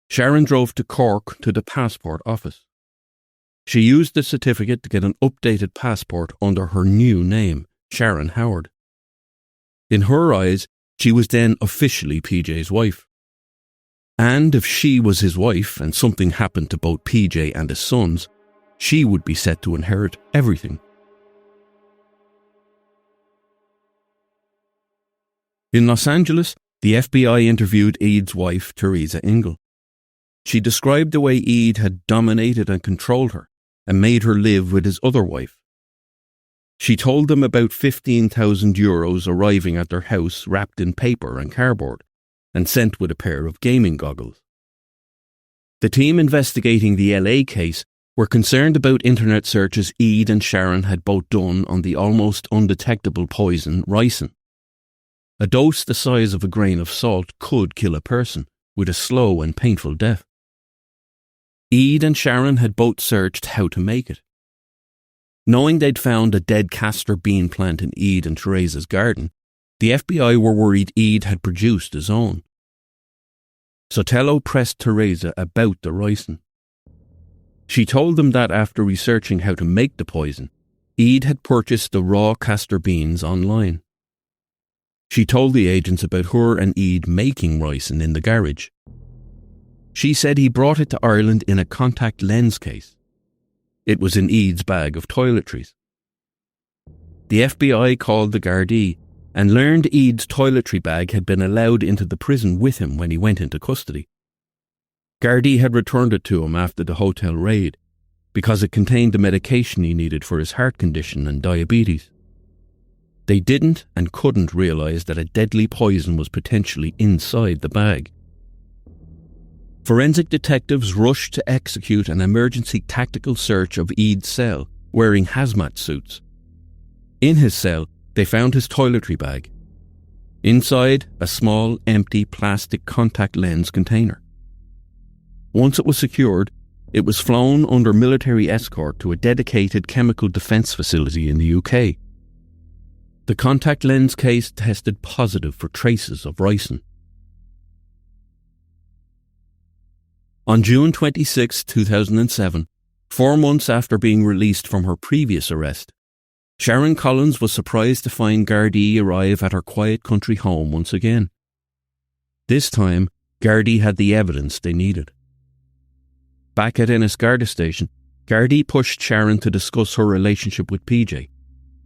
Sharon drove to Cork to the passport office. She used the certificate to get an updated passport under her new name, Sharon Howard. In her eyes, she was then officially PJ's wife. And if she was his wife and something happened to both PJ and his sons, she would be set to inherit everything. In Los Angeles, the FBI interviewed Eid's wife, Teresa Engel. She described the way Eid had dominated and controlled her and made her live with his other wife. She told them about €15,000 arriving at their house wrapped in paper and cardboard and sent with a pair of gaming goggles. The team investigating the LA case were concerned about internet searches Eid and Sharon had both done on the almost undetectable poison ricin. A dose the size of a grain of salt could kill a person with a slow and painful death. Eid and Sharon had both searched how to make it. Knowing they'd found a dead castor bean plant in Eid and Theresa's garden, the FBI were worried Eid had produced his own. Sotelo pressed Theresa about the ricin. She told them that after researching how to make the poison, Eid had purchased the raw castor beans online. She told the agents about her and Eid making ricin in the garage. She said he brought it to Ireland in a contact lens case. It was in Eid's bag of toiletries. The FBI called the Gardaí and learned Eid's toiletry bag had been allowed into the prison with him when he went into custody. Gardaí had returned it to him after the hotel raid because it contained the medication he needed for his heart condition and diabetes. They didn't and couldn't realise that a deadly poison was potentially inside the bag. Forensic detectives rushed to execute an emergency tactical search of Eid's cell, wearing hazmat suits. In his cell, they found his toiletry bag. Inside, a small, empty plastic contact lens container. Once it was secured, it was flown under military escort to a dedicated chemical defence facility in the UK. The contact lens case tested positive for traces of ricin. On June 26, 2007, 4 months after being released from her previous arrest, Sharon Collins was surprised to find Gardaí arrive at her quiet country home once again. This time, Gardaí had the evidence they needed. Back at Ennis Garda station, Gardaí pushed Sharon to discuss her relationship with PJ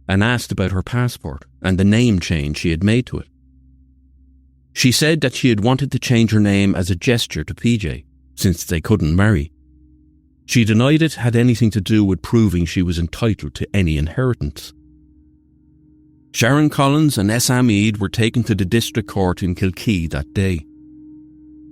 and asked about her passport and the name change she had made to it. She said that she had wanted to change her name as a gesture to PJ, since they couldn't marry. She denied it had anything to do with proving she was entitled to any inheritance. Sharon Collins and Sam Eid were taken to the district court in Kilkee that day.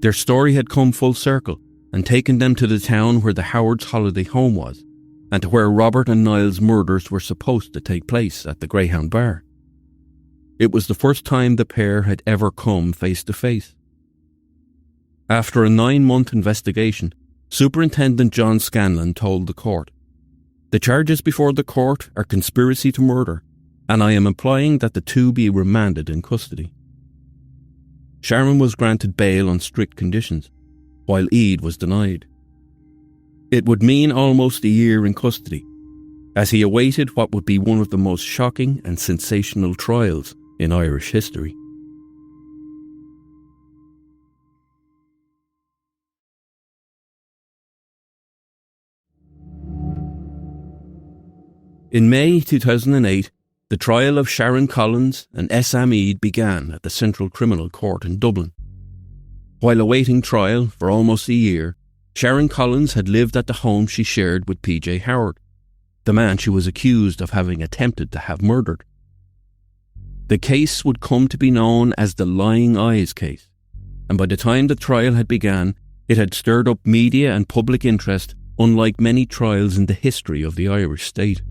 Their story had come full circle and taken them to the town where the Howards' holiday home was, and to where Robert and Niall's murders were supposed to take place at the Greyhound Bar. It was the first time the pair had ever come face to face. After a 9-month investigation, Superintendent John Scanlon told the court, "The charges before the court are conspiracy to murder, and I am implying that the two be remanded in custody." Sharon was granted bail on strict conditions, while Eid was denied. It would mean almost a year in custody, as he awaited what would be one of the most shocking and sensational trials in Irish history. In May 2008, the trial of Sharon Collins and Sam Eid began at the Central Criminal Court in Dublin. While awaiting trial for almost a year, Sharon Collins had lived at the home she shared with PJ Howard, the man she was accused of having attempted to have murdered. The case would come to be known as the Lying Eyes case, and by the time the trial had begun, it had stirred up media and public interest unlike many trials in the history of the Irish state.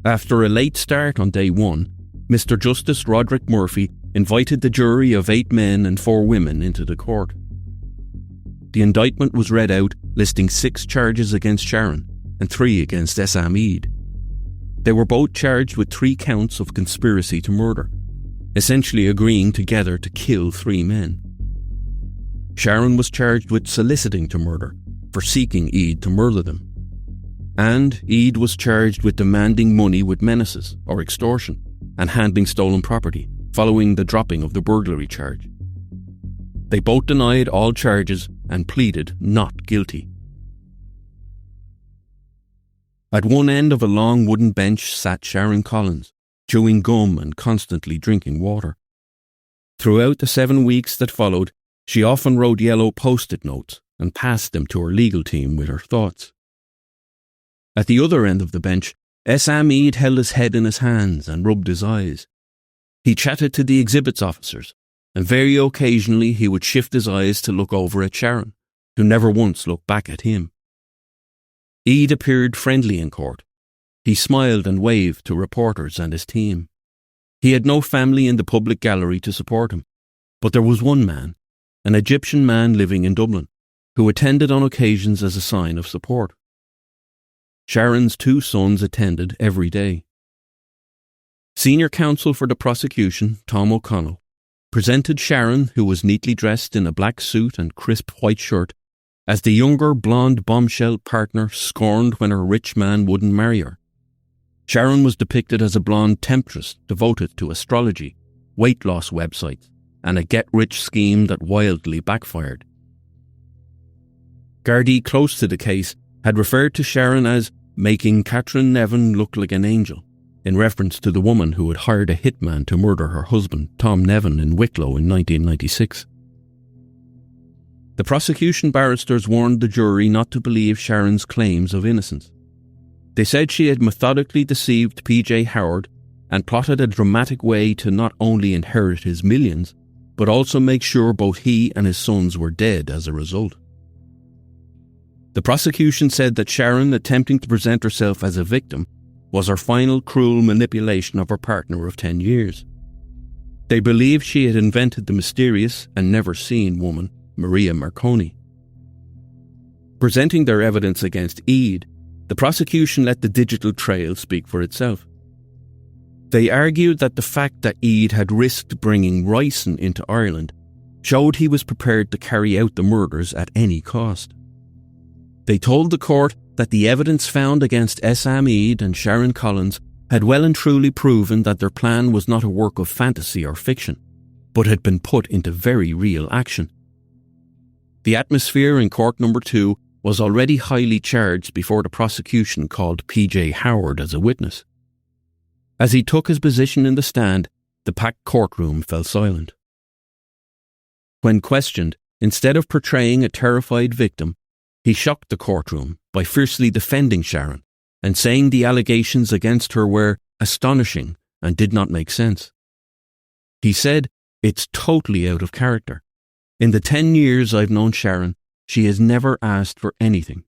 After a late start on day one, Mr. Justice Roderick Murphy invited the jury of 8 men and 4 women into the court. The indictment was read out, listing 6 charges against Sharon and 3 against Sam Eid. They were both charged with 3 counts of conspiracy to murder, essentially agreeing together to kill 3 men. Sharon was charged with soliciting to murder, for seeking Eid to murder them. And Eid was charged with demanding money with menaces or extortion and handling stolen property following the dropping of the burglary charge. They both denied all charges and pleaded not guilty. At one end of a long wooden bench sat Sharon Collins, chewing gum and constantly drinking water. Throughout the 7 weeks that followed, she often wrote yellow post-it notes and passed them to her legal team with her thoughts. At the other end of the bench, Sam Eid held his head in his hands and rubbed his eyes. He chatted to the exhibits officers, and very occasionally he would shift his eyes to look over at Sharon, who never once looked back at him. Eid appeared friendly in court. He smiled and waved to reporters and his team. He had no family in the public gallery to support him, but there was one man, an Egyptian man living in Dublin, who attended on occasions as a sign of support. Sharon's 2 sons attended every day. Senior counsel for the prosecution, Tom O'Connell, presented Sharon, who was neatly dressed in a black suit and crisp white shirt, as the younger blonde bombshell partner scorned when her rich man wouldn't marry her. Sharon was depicted as a blonde temptress devoted to astrology, weight loss websites, and a get-rich scheme that wildly backfired. Gardaí close to the case had referred to Sharon as making Catherine Nevin look like an angel, in reference to the woman who had hired a hitman to murder her husband, Tom Nevin, in Wicklow in 1996. The prosecution barristers warned the jury not to believe Sharon's claims of innocence. They said she had methodically deceived P.J. Howard and plotted a dramatic way to not only inherit his millions, but also make sure both he and his sons were dead as a result. The prosecution said that Sharon, attempting to present herself as a victim, was her final cruel manipulation of her partner of 10 years. They believed she had invented the mysterious and never-seen woman, Maria Marconi. Presenting their evidence against Eid, the prosecution let the digital trail speak for itself. They argued that the fact that Eid had risked bringing Róisín into Ireland showed he was prepared to carry out the murders at any cost. They told the court that the evidence found against Sam Eid and Sharon Collins had well and truly proven that their plan was not a work of fantasy or fiction, but had been put into very real action. The atmosphere in court number 2 was already highly charged before the prosecution called P.J. Howard as a witness. As he took his position in the stand, the packed courtroom fell silent. When questioned, instead of portraying a terrified victim, he shocked the courtroom by fiercely defending Sharon and saying the allegations against her were astonishing and did not make sense. He said, "It's totally out of character. In the 10 years I've known Sharon, she has never asked for anything."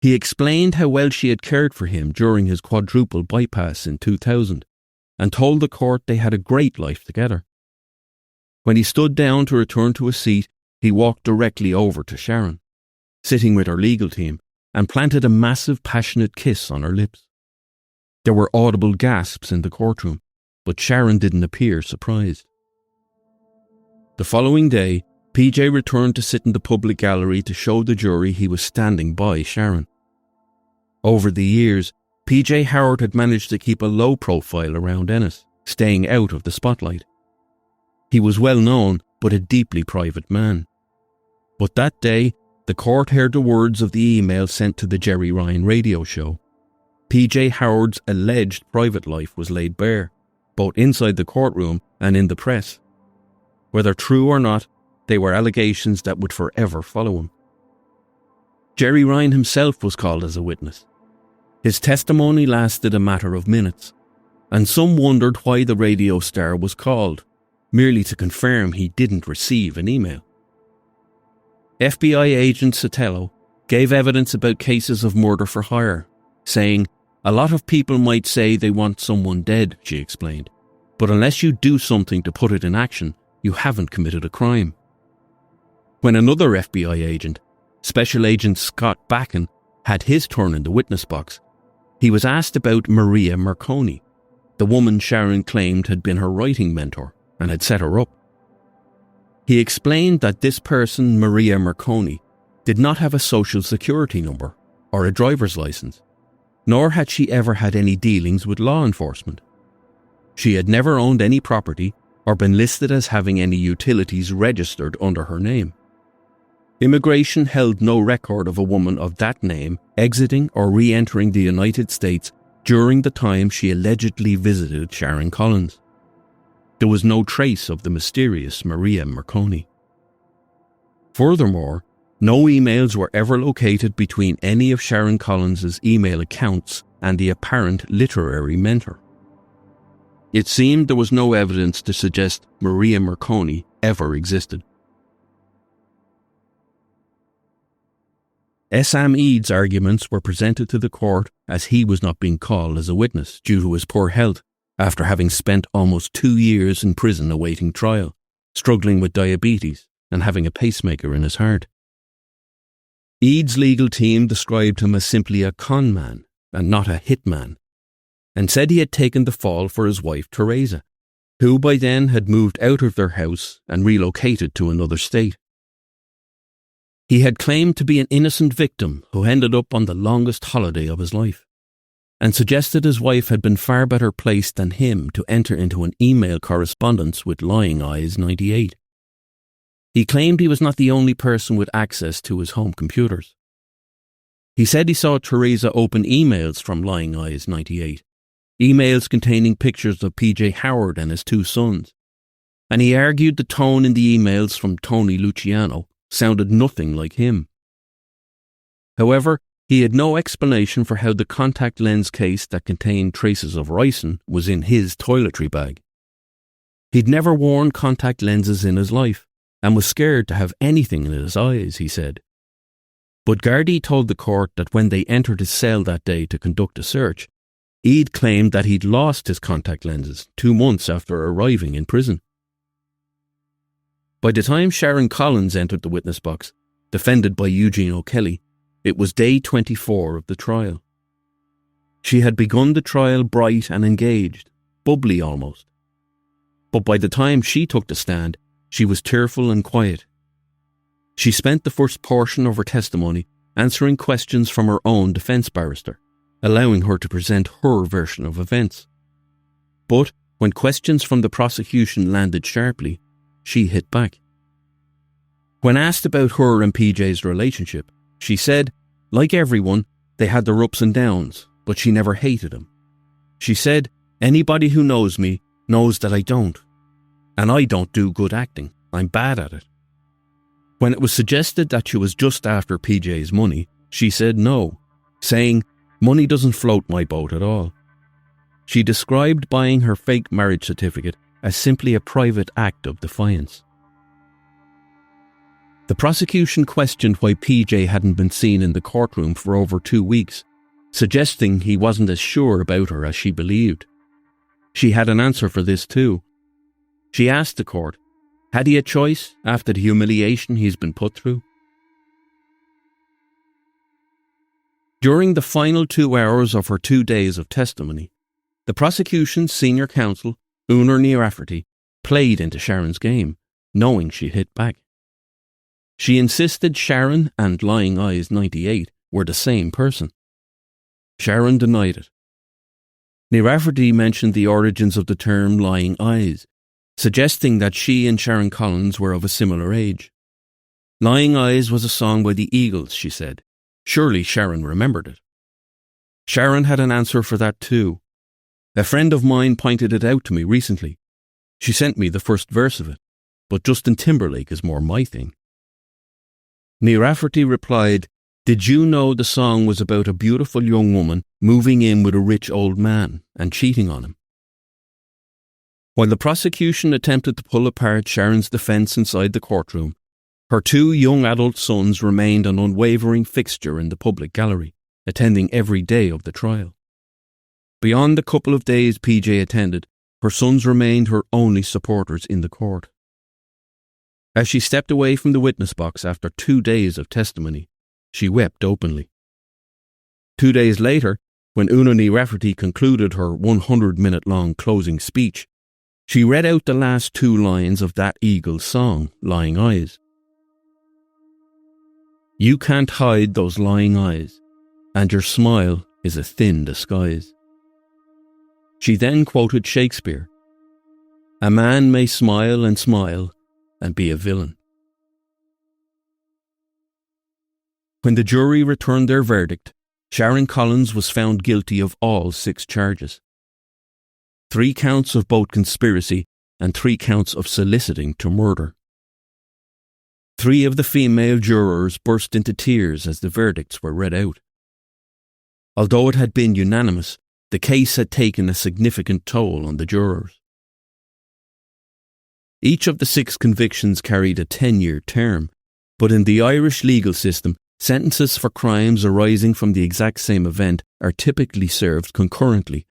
He explained how well she had cared for him during his quadruple bypass in 2000 and told the court they had a great life together. When he stood down to return to a seat, he walked directly over to Sharon, sitting with her legal team, and planted a massive passionate kiss on her lips. There were audible gasps in the courtroom, but Sharon didn't appear surprised. The following day, PJ returned to sit in the public gallery to show the jury he was standing by Sharon. Over the years, PJ Howard had managed to keep a low profile around Ennis, staying out of the spotlight. He was well known, but a deeply private man. But that day, the court heard the words of the email sent to the Jerry Ryan radio show. PJ Howard's alleged private life was laid bare, both inside the courtroom and in the press. Whether true or not, they were allegations that would forever follow him. Jerry Ryan himself was called as a witness. His testimony lasted a matter of minutes, and some wondered why the radio star was called, merely to confirm he didn't receive an email. FBI agent Sotelo gave evidence about cases of murder for hire, saying, "A lot of people might say they want someone dead," she explained, "but unless you do something to put it in action, you haven't committed a crime." When another FBI agent, Special Agent Scott Bracken, had his turn in the witness box, he was asked about Maria Marconi, the woman Sharon claimed had been her writing mentor and had set her up. He explained that this person, Maria Marconi, did not have a social security number or a driver's license, nor had she ever had any dealings with law enforcement. She had never owned any property or been listed as having any utilities registered under her name. Immigration held no record of a woman of that name exiting or re-entering the United States during the time she allegedly visited Sharon Collins. There was no trace of the mysterious Maria Marconi. Furthermore, no emails were ever located between any of Sharon Collins's email accounts and the apparent literary mentor. It seemed there was no evidence to suggest Maria Marconi ever existed. Sam Eid's arguments were presented to the court as he was not being called as a witness due to his poor health after having spent almost 2 years in prison awaiting trial, struggling with diabetes and having a pacemaker in his heart. Ead's legal team described him as simply a con man and not a hitman, and said he had taken the fall for his wife Teresa, who by then had moved out of their house and relocated to another state. He had claimed to be an innocent victim who ended up on the longest holiday of his life, and suggested his wife had been far better placed than him to enter into an email correspondence with Lying Eyes 98. He claimed he was not the only person with access to his home computers. He said he saw Teresa open emails from Lying Eyes 98, emails containing pictures of PJ Howard and his two sons, and he argued the tone in the emails from Tony Luciano sounded nothing like him. However, he had no explanation for how the contact lens case that contained traces of ricin was in his toiletry bag. He'd never worn contact lenses in his life, and was scared to have anything in his eyes, he said. But Gardaí told the court that when they entered his cell that day to conduct a search, Ead claimed that he'd lost his contact lenses 2 months after arriving in prison. By the time Sharon Collins entered the witness box, defended by Eugene O'Kelly, it was day 24 of the trial. She had begun the trial bright and engaged, bubbly almost. But by the time she took the stand, she was tearful and quiet. She spent the first portion of her testimony answering questions from her own defence barrister, allowing her to present her version of events. But when questions from the prosecution landed sharply, she hit back. When asked about her and PJ's relationship, she said, like everyone, they had their ups and downs, but she never hated him. She said, anybody who knows me knows that I don't. And I don't do good acting. I'm bad at it. When it was suggested that she was just after PJ's money, she said no, saying, money doesn't float my boat at all. She described buying her fake marriage certificate as simply a private act of defiance. The prosecution questioned why PJ hadn't been seen in the courtroom for over 2 weeks, suggesting he wasn't as sure about her as she believed. She had an answer for this too. She asked the court, had he a choice after the humiliation he's been put through? During the final 2 hours of her 2 days of testimony, the prosecution's senior counsel, Una Ní Rafferty, played into Sharon's game, knowing she'd hit back. She insisted Sharon and Lying Eyes 98 were the same person. Sharon denied it. Ní Rafferty mentioned the origins of the term lying eyes, suggesting that she and Sharon Collins were of a similar age. Lying Eyes was a song by the Eagles, she said. Surely Sharon remembered it. Sharon had an answer for that too. A friend of mine pointed it out to me recently. She sent me the first verse of it, but Justin Timberlake is more my thing. Ní Rafferty replied, did you know the song was about a beautiful young woman moving in with a rich old man and cheating on him? While the prosecution attempted to pull apart Sharon's defence inside the courtroom, her 2 young adult sons remained an unwavering fixture in the public gallery, attending every day of the trial. Beyond the couple of days PJ attended, her sons remained her only supporters in the court. As she stepped away from the witness box after 2 days of testimony, she wept openly. 2 days later, when Una Ní Rafferty concluded her 100-minute-long closing speech, she read out the last 2 lines of that Eagles song, Lying Eyes. You can't hide those lying eyes, and your smile is a thin disguise. She then quoted Shakespeare. A man may smile and be a villain. When the jury returned their verdict, Sharon Collins was found guilty of all 6 charges. 3 counts of both conspiracy and 3 counts of soliciting to murder. 3 of the female jurors burst into tears as the verdicts were read out. Although it had been unanimous, the case had taken a significant toll on the jurors. Each of the 6 convictions carried a 10-year term, but in the Irish legal system, sentences for crimes arising from the exact same event are typically served concurrently,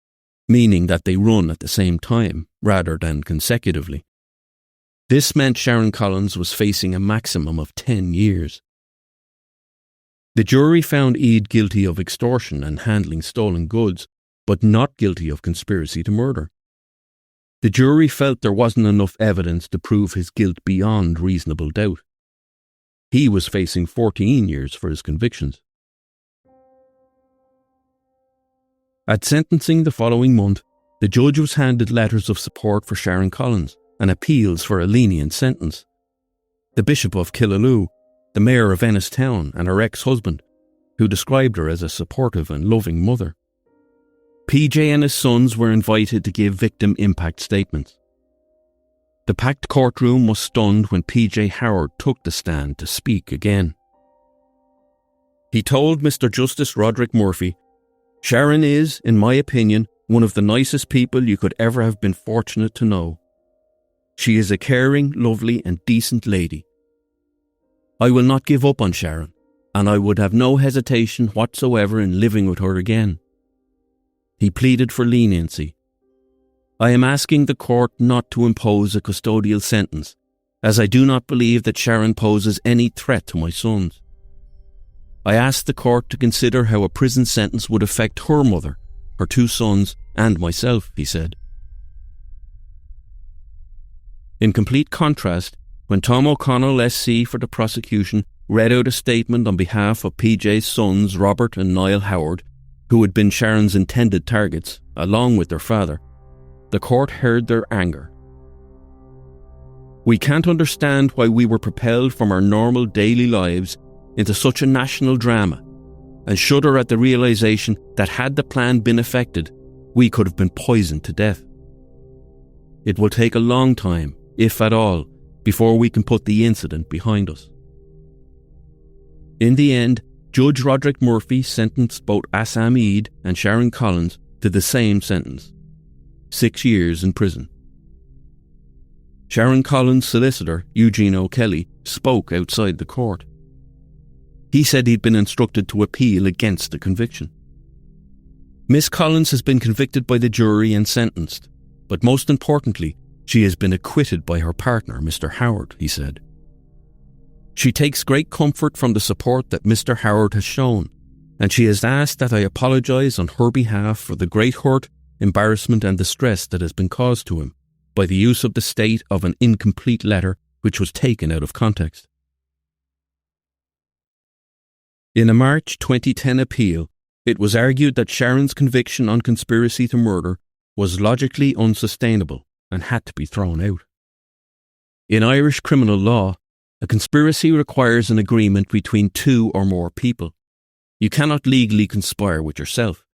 meaning that they run at the same time rather than consecutively. This meant Sharon Collins was facing a maximum of 10 years. The jury found Eid guilty of extortion and handling stolen goods, but not guilty of conspiracy to murder. The jury felt there wasn't enough evidence to prove his guilt beyond reasonable doubt. He was facing 14 years for his convictions. At sentencing the following month, the judge was handed letters of support for Sharon Collins and appeals for a lenient sentence. The Bishop of Killaloe, the Mayor of Ennis Town and her ex-husband, who described her as a supportive and loving mother. PJ and his sons were invited to give victim impact statements. The packed courtroom was stunned when PJ Howard took the stand to speak again. He told Mr. Justice Roderick Murphy, "Sharon is, in my opinion, one of the nicest people you could ever have been fortunate to know. She is a caring, lovely and decent lady. I will not give up on Sharon, and I would have no hesitation whatsoever in living with her again." He pleaded for leniency. "I am asking the court not to impose a custodial sentence, as I do not believe that Sharon poses any threat to my sons. I ask the court to consider how a prison sentence would affect her mother, her 2 sons, and myself," he said. In complete contrast, when Tom O'Connell SC for the prosecution read out a statement on behalf of PJ's sons Robert and Niall Howard, who had been Sharon's intended targets, along with their father, the court heard their anger. "We can't understand why we were propelled from our normal daily lives into such a national drama, and shudder at the realisation that had the plan been effected, we could have been poisoned to death. It will take a long time, if at all, before we can put the incident behind us." In the end, Judge Roderick Murphy sentenced both Assam Eid and Sharon Collins to the same sentence, 6 years in prison. Sharon Collins' solicitor, Eugene O'Kelly, spoke outside the court. He said he'd been instructed to appeal against the conviction. "Miss Collins has been convicted by the jury and sentenced, but most importantly, she has been acquitted by her partner, Mr. Howard," he said. "She takes great comfort from the support that Mr. Howard has shown, and she has asked that I apologise on her behalf for the great hurt, embarrassment and distress that has been caused to him by the use of the state of an incomplete letter which was taken out of context." In a March 2010 appeal, it was argued that Sharon's conviction on conspiracy to murder was logically unsustainable and had to be thrown out. In Irish criminal law, a conspiracy requires an agreement between 2 or more people. You cannot legally conspire with yourself.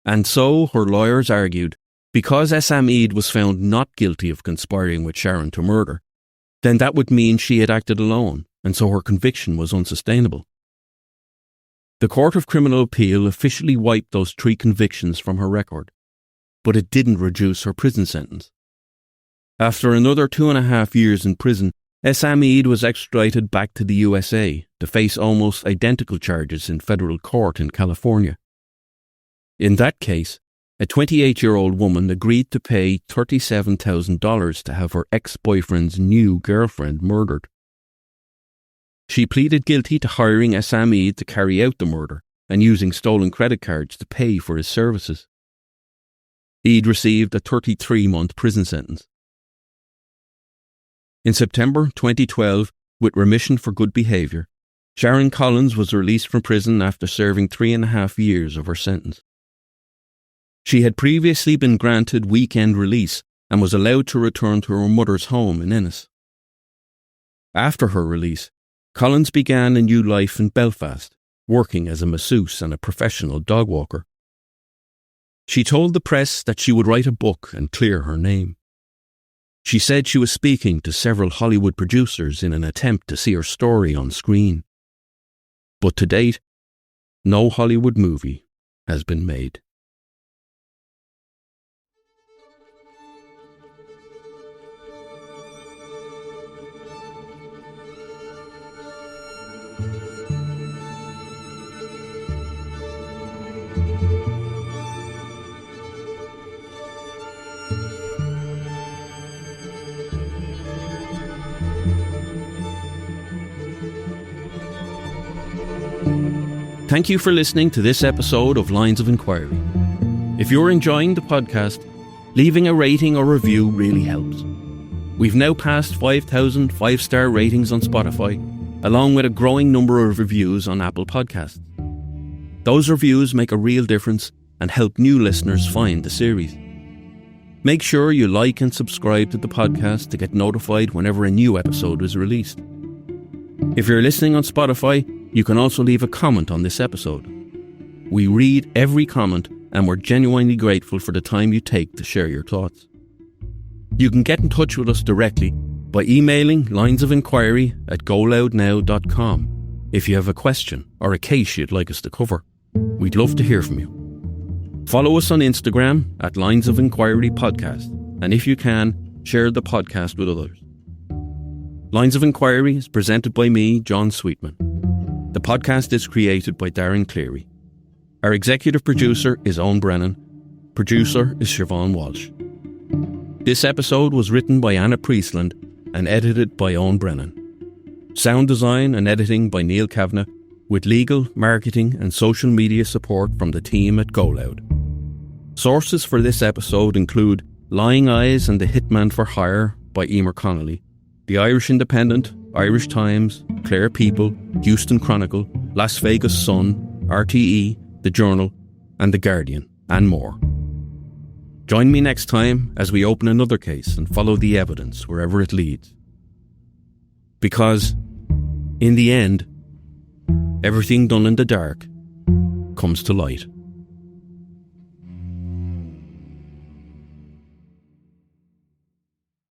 And so, her lawyers argued, because Assam Eid was found not guilty of conspiring with Sharon to murder, then that would mean she had acted alone, and so her conviction was unsustainable. The Court of Criminal Appeal officially wiped those 3 convictions from her record, but it didn't reduce her prison sentence. After another 2.5 years in prison, Assam Eid was extradited back to the USA to face almost identical charges in federal court in California. In that case, a 28-year-old woman agreed to pay $37,000 to have her ex-boyfriend's new girlfriend murdered. She pleaded guilty to hiring Assam Eid to carry out the murder and using stolen credit cards to pay for his services. Eid received a 33-month prison sentence. In September 2012, with remission for good behaviour, Sharon Collins was released from prison after serving 3.5 years of her sentence. She had previously been granted weekend release and was allowed to return to her mother's home in Ennis. After her release, Collins began a new life in Belfast, working as a masseuse and a professional dog walker. She told the press that she would write a book and clear her name. She said she was speaking to several Hollywood producers in an attempt to see her story on screen. But to date, no Hollywood movie has been made. Thank you for listening to this episode of Lines of Enquiry. If you're enjoying the podcast, leaving a rating or review really helps. We've now passed 5,000 5-star ratings on Spotify, along with a growing number of reviews on Apple Podcasts. Those reviews make a real difference and help new listeners find the series. Make sure you like and subscribe to the podcast to get notified whenever a new episode is released. If you're listening on Spotify, you can also leave a comment on this episode. We read every comment and we're genuinely grateful for the time you take to share your thoughts. You can get in touch with us directly by emailing linesofenquiry@goloudnow.com if you have a question or a case you'd like us to cover. We'd love to hear from you. Follow us on Instagram at Lines of Enquiry Podcast, and if you can, share the podcast with others. Lines of Enquiry is presented by me, John Sweetman. The podcast is created by Darren Cleary. Our executive producer is Eoin Brennan. Producer is Siobhan Walsh. This episode was written by Anna Priestland and edited by Eoin Brennan. Sound design and editing by Neil Kavanagh, with legal, marketing and social media support from the team at GoLoud. Sources for this episode include Lying Eyes and the Hitman for Hire by Emer Connolly, The Irish Independent, Irish Times, Clare People, Houston Chronicle, Las Vegas Sun, RTE, The Journal, and The Guardian, and more. Join me next time as we open another case and follow the evidence wherever it leads. Because, in the end, everything done in the dark comes to light.